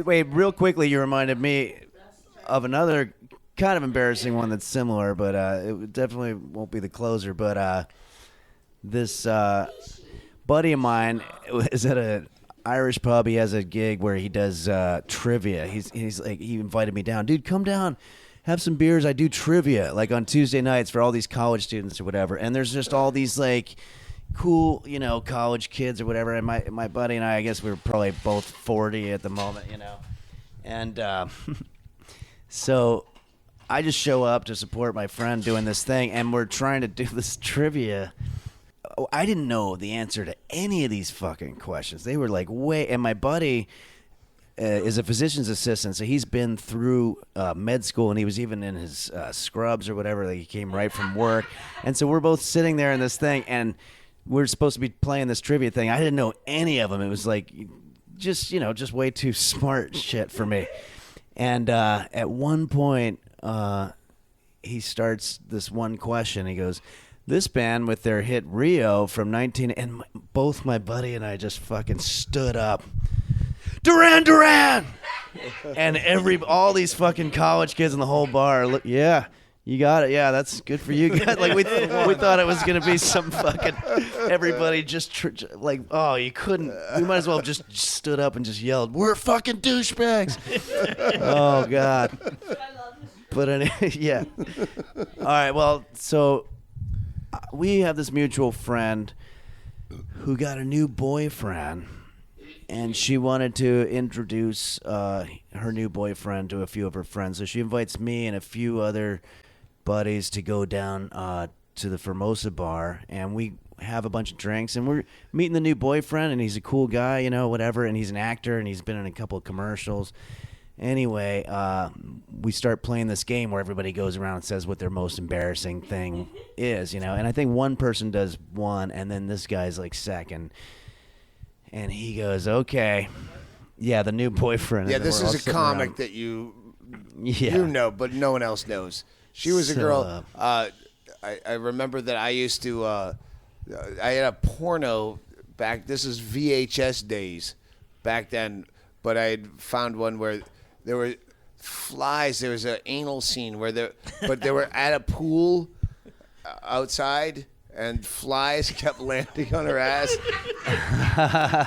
D: Wait, real quickly, you reminded me of another kind of embarrassing one that's similar, but it definitely won't be the closer. But this buddy of mine is at an Irish pub. He has a gig where he does trivia. He's like, he invited me down. Dude, come down. Have some beers. I do trivia like on Tuesday nights for all these college students or whatever. And there's just all these like cool, college kids or whatever. And my buddy and I guess we were probably both 40 at the moment, And so I just show up to support my friend doing this thing, and we're trying to do this trivia. I didn't know the answer to any of these fucking questions. They were like and my buddy is a physician's assistant, so he's been through med school, and he was even in his scrubs or whatever. Like he came right from work. And so we're both sitting there in this thing, and we're supposed to be playing this trivia thing. I didn't know any of them. It was like just way too smart shit for me. And at one point, he starts this one question. He goes, this band with their hit Rio from 19... And both my buddy and I just fucking stood up. Duran Duran! And all these fucking college kids in the whole bar, look, yeah, you got it. Yeah, that's good for you guys. Like we thought it was gonna be some fucking everybody just oh, you couldn't. We might as well have just stood up and just yelled, "We're fucking douchebags!" Oh God. But anyway, yeah. All right. Well, so we have this mutual friend who got a new boyfriend. And she wanted to introduce her new boyfriend to a few of her friends. So she invites me and a few other buddies to go down to the Formosa bar. And we have a bunch of drinks. And we're meeting the new boyfriend. And he's a cool guy, whatever. And he's an actor. And he's been in a couple of commercials. Anyway, we start playing this game where everybody goes around and says what their most embarrassing thing is, And I think one person does one. And then this guy's like second. And he goes, okay, yeah, the new boyfriend.
E: Yeah,
D: And then
E: this
D: we're all
E: is a
D: sitting
E: comic
D: around.
E: that you
D: Yeah.
E: but no one else knows. She was a girl. I remember that I used to. I had a porno back. This is VHS days back then, but I had found one where there were flies. There was an anal scene where they were at a pool outside. And flies kept landing on her ass.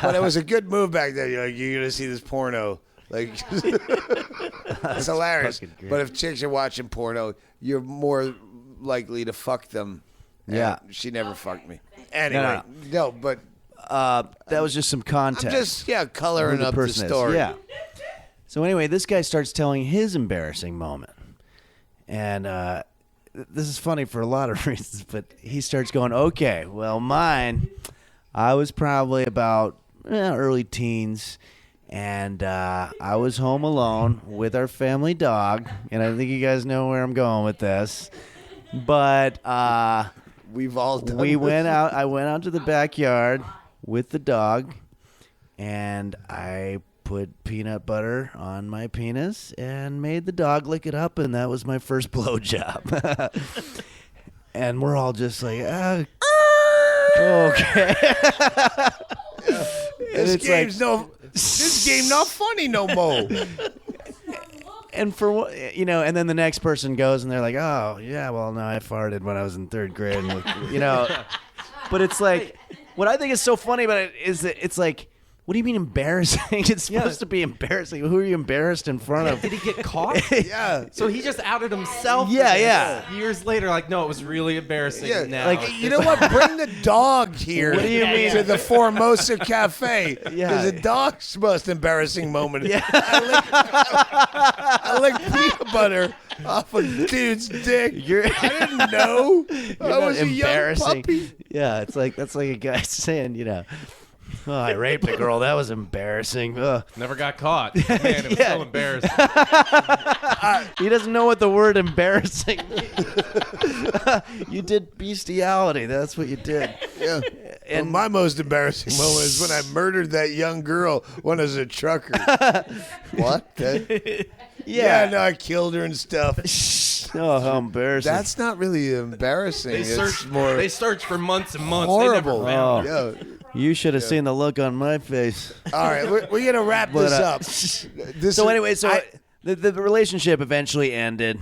E: But it was a good move back then. You're going to see this porno. Like, it's hilarious. But if chicks are watching porno, you're more likely to fuck them.
D: Yeah.
E: And she never fucked me. Anyway, no, but
D: that was just some context.
E: I'm just, coloring
D: Who
E: up the
D: person is.
E: story.
D: Yeah. So anyway, this guy starts telling his embarrassing moment. And this is funny for a lot of reasons, but he starts going, okay, well, mine, I was probably about early teens, and I was home alone with our family dog, and I think you guys know where I'm going with this, but
E: We've all done
D: I went out to the backyard with the dog, and I put peanut butter on my penis and made the dog lick it up, and that was my first blowjob. And we're all just like, okay.
E: This game not funny no more.
D: And for what, and then the next person goes and they're like, oh yeah, well no, I farted when I was in third grade, and, But it's like, what I think is so funny about it is that it's like, what do you mean embarrassing? It's supposed to be embarrassing. Who are you embarrassed in front of?
H: Did he get caught?
E: Yeah.
H: So he just outed himself.
D: Yeah,
H: for this.
D: yeah.
H: Years later, like, no, it was really embarrassing.
E: Yeah,
H: Now,
E: like, you know what? Bring the dog here.
D: What do you mean?
E: To the Formosa Cafe.
D: Yeah.
E: Because the dog's most embarrassing moment.
D: Yeah.
E: I licked peanut butter off a dude's dick. I didn't know. I was a young
D: embarrassing.
E: puppy.
D: Yeah, it's like that's like a guy saying, Oh, I raped a girl. That was embarrassing. Ugh.
H: Never got caught. Man, it was so embarrassing.
D: He doesn't know what the word embarrassing means. You did bestiality. That's what you did.
E: Yeah. And my most embarrassing moment is when I murdered that young girl when I was a trucker. What? Yeah, no, I killed her and stuff.
D: Oh, how embarrassing.
E: That's not really embarrassing.
H: They searched for months and months.
E: Horrible.
H: They never found
D: Oh.
E: Yeah.
D: You should have seen the look on my face.
E: All right, we're going to wrap this up.
D: The relationship eventually ended,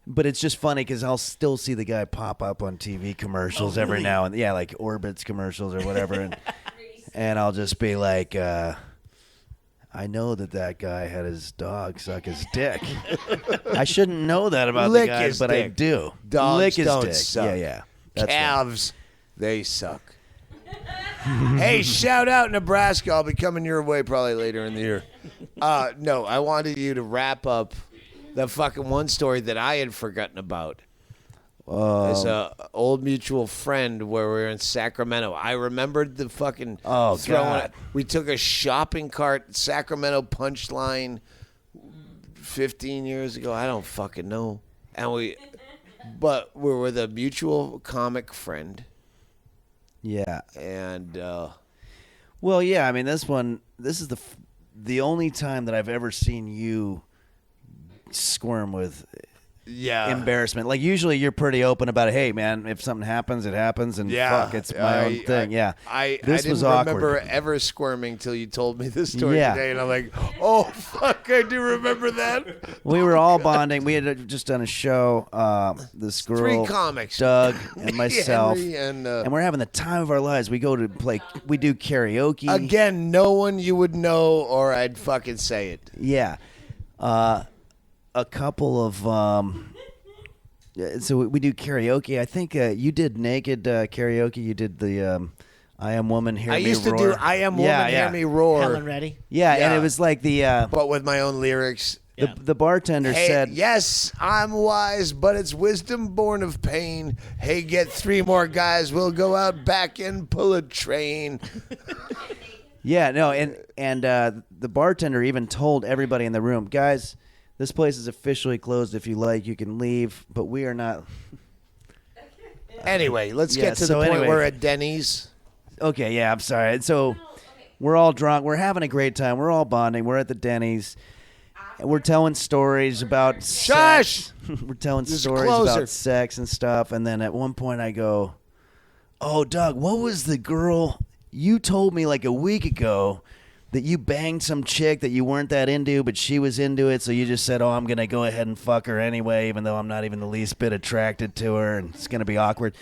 D: but it's just funny because I'll still see the guy pop up on TV commercials every now and yeah, like Orbitz commercials or whatever, and I'll just be like, I know that guy had his dog suck his dick. I shouldn't know that about
E: Lick
D: the guy,
E: his
D: but I
E: dick.
D: do.
E: Dogs
D: Lick his
E: don't
D: dick.
E: suck.
D: Yeah. That's right.
E: Calves, they suck. Hey, shout out Nebraska. I'll be coming your way probably later in the year. No, I wanted you to wrap up the fucking one story that I had forgotten about. As a old mutual friend where we were in Sacramento. I remembered the fucking
D: God.
E: We took a shopping cart, Sacramento Punchline 15 years ago. I don't fucking know. But we were with a mutual comic friend.
D: Yeah.
E: And
D: well, yeah. I mean, this is the only time that I've ever seen you squirm with embarrassment. Like usually you're pretty open about it. Hey, man, if something happens, it happens, and fuck, it's my own thing.
E: I
D: This
E: didn't
D: was awkward.
E: remember ever squirming till you told me this story
D: Yeah.
E: today, and I'm like, oh fuck, I do remember that.
D: We were all bonding. We had just done a show. This girl,
E: 3 comics,
D: Doug, and myself,
E: Henry and
D: we're having the time of our lives. We go to play. We do karaoke.
E: Again, no one you would know, or I'd fucking say it.
D: Yeah. A couple of so we do karaoke. I think you did naked karaoke. You did the I Am Woman, Hear
E: I
D: Me Roar.
E: used to do I Am Woman, Hear Me Roar.
G: Helen Reddy.
D: Yeah, and
E: Yeah.
D: it was like the
E: But with my own lyrics.
D: the bartender
E: Hey,
D: said,
E: yes, I'm wise, but it's wisdom born of pain. Hey, get 3 more guys. We'll go out back and pull a train.
D: yeah, no, and the bartender even told everybody in the room, guys, this place is officially closed. If you like, you can leave, but we are not.
E: Anyway, let's
D: Yeah,
E: get to
D: so
E: the point
D: anyway.
E: we're at Denny's.
D: Okay, yeah, I'm sorry. And so we're all drunk. We're having a great time. We're all bonding. We're at the Denny's. We're telling stories about sex. We're telling
E: Just
D: stories
E: closer.
D: about sex and stuff. And then at one point I go, oh, Doug, what was the girl you told me like a week ago that you banged some chick that you weren't that into, but she was into it, so you just said, oh, I'm going to go ahead and fuck her anyway, even though I'm not even the least bit attracted to her, and it's going to be awkward.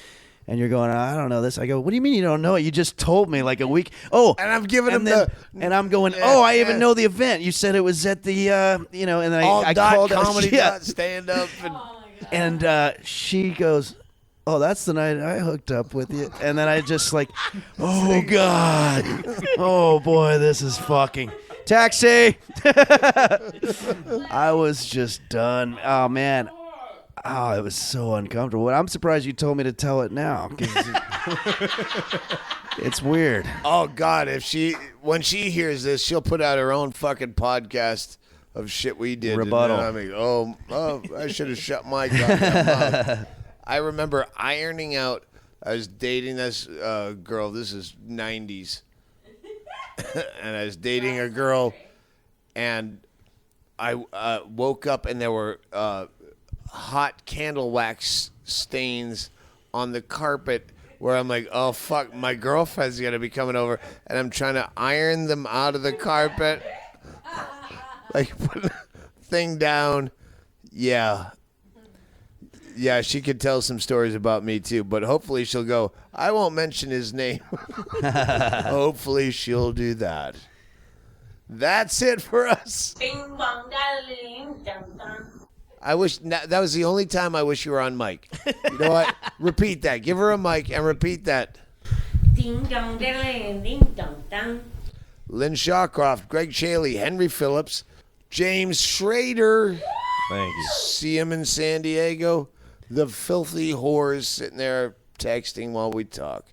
D: And you're going, I don't know this. I go, what do you mean you don't know it? You just told me like a week. Oh,
E: And I'm giving him
D: and I'm going, oh, I even know the event. You said it was at the, and then I called
E: comedy
D: yeah.
E: stand up.
D: And she goes, oh, that's the night I hooked up with you. And then I just like, oh, God. Oh, boy, this is fucking. Taxi. I was just done. Oh, man. Oh, it was so uncomfortable. I'm surprised you told me to tell it now. 'Cause it's weird.
E: Oh God, when she hears this, she'll put out her own fucking podcast of shit we did.
D: Rebuttal.
E: And then I should have shut my goddamn mouth. I remember ironing out. I was dating this girl. This is 90s, and I was dating a girl, and I woke up and there were hot candle wax stains on the carpet where I'm like, oh fuck, my girlfriend's gonna be coming over, and I'm trying to iron them out of the carpet, like put the thing down. Yeah, she could tell some stories about me too, but hopefully she'll go, I won't mention his name. Hopefully she'll do that. That's it for us.
F: Bing bong da-ling, dum dum.
E: I wish that was the only time I wish you were on mic. You know what? Repeat that. Give her a mic and repeat that.
F: Ding dong da-ling, ding dong dong.
E: Lynn Shawcroft, Greg Chaley, Henry Phillips, James Schrader.
H: Thank you.
E: See him in San Diego. The filthy whores sitting there texting while we talk.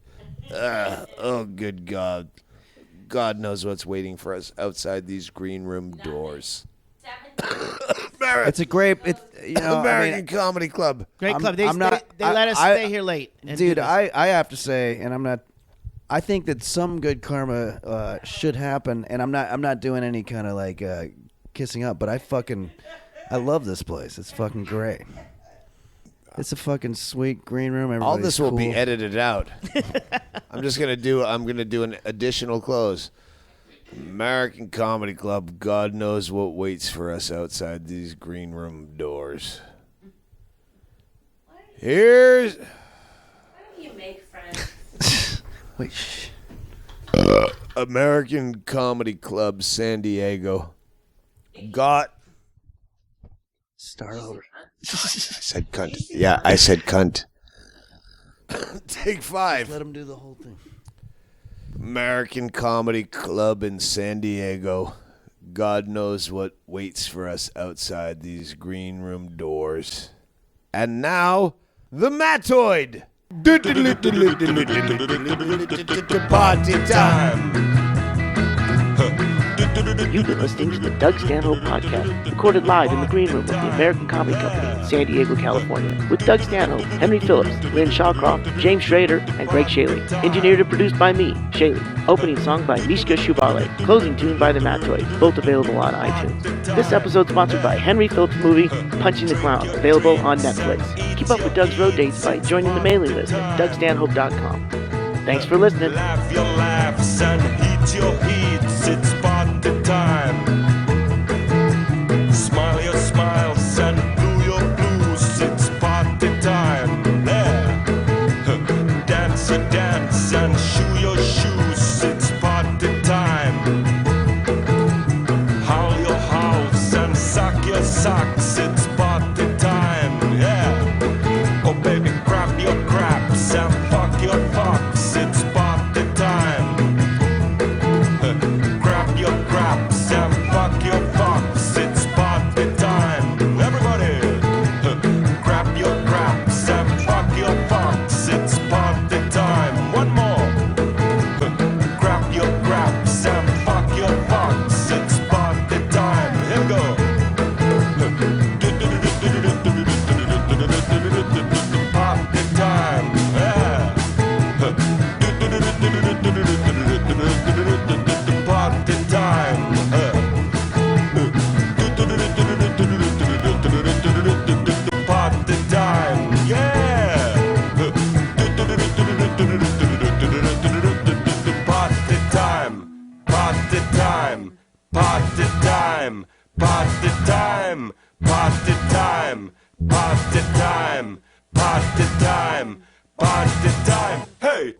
E: Oh, good God. God knows what's waiting for us outside these green room doors.
D: It's a great,
E: American Comedy Club.
G: Great club. They
D: I'm not-
G: let us stay here late. and do
D: dude,
G: this.
D: I have to say, and I think that some good karma should happen, and I'm not doing any kind of like kissing up, but I love this place. It's fucking great. It's a fucking sweet green room.
E: All this will be
D: cool.
E: edited out. I'm gonna do an additional close. American Comedy Club, God knows what waits for us outside these green room doors. Here's
F: Why don't you make friends?
D: Wait, shh.
E: American Comedy Club, San Diego. Got.
D: Start over.
E: I said cunt. Yeah, I said cunt. Take 5.
D: Let him do the whole thing.
E: American Comedy Club in San Diego. God knows what waits for us outside these green room doors. And now, the Mattoid. Party time.
B: You've been listening to the Doug Stanhope Podcast, recorded live in the Green Room of the American Comedy Company in San Diego, California, with Doug Stanhope, Henry Phillips, Lynn Shawcroft, James Schrader, and Greg Shaley. Engineered and produced by me, Shaley. Opening song by Mishka Shubale. Closing tune by the Mattoid. Both available on iTunes. This episode sponsored by Henry Phillips' movie, Punching the Clown, available on Netflix. Keep up with Doug's road dates by joining the mailing list at dougstanhope.com. Thanks for listening.
I: Laugh your laughs and heat your heats. It's party time. Smile your smiles and blue your blues. It's party time. Yeah. Dance your dance and shoe your shoes. It's party time. Howl your howls and suck your socks. It's party time. Yeah. Oh baby, grab your craps and fuck your fucks. It's party time. Grab your craps and fuck your fucks. It's party time. Everybody, grab your craps and fuck your fucks. It's party time. One more. Grab your craps and fuck your fucks. It's party time. Here we go. Party time. Yeah. Party time. Party time. Yeah. Party time. Party time. Party time. Party time. Party time. Party time. Party time. Party time. Hey.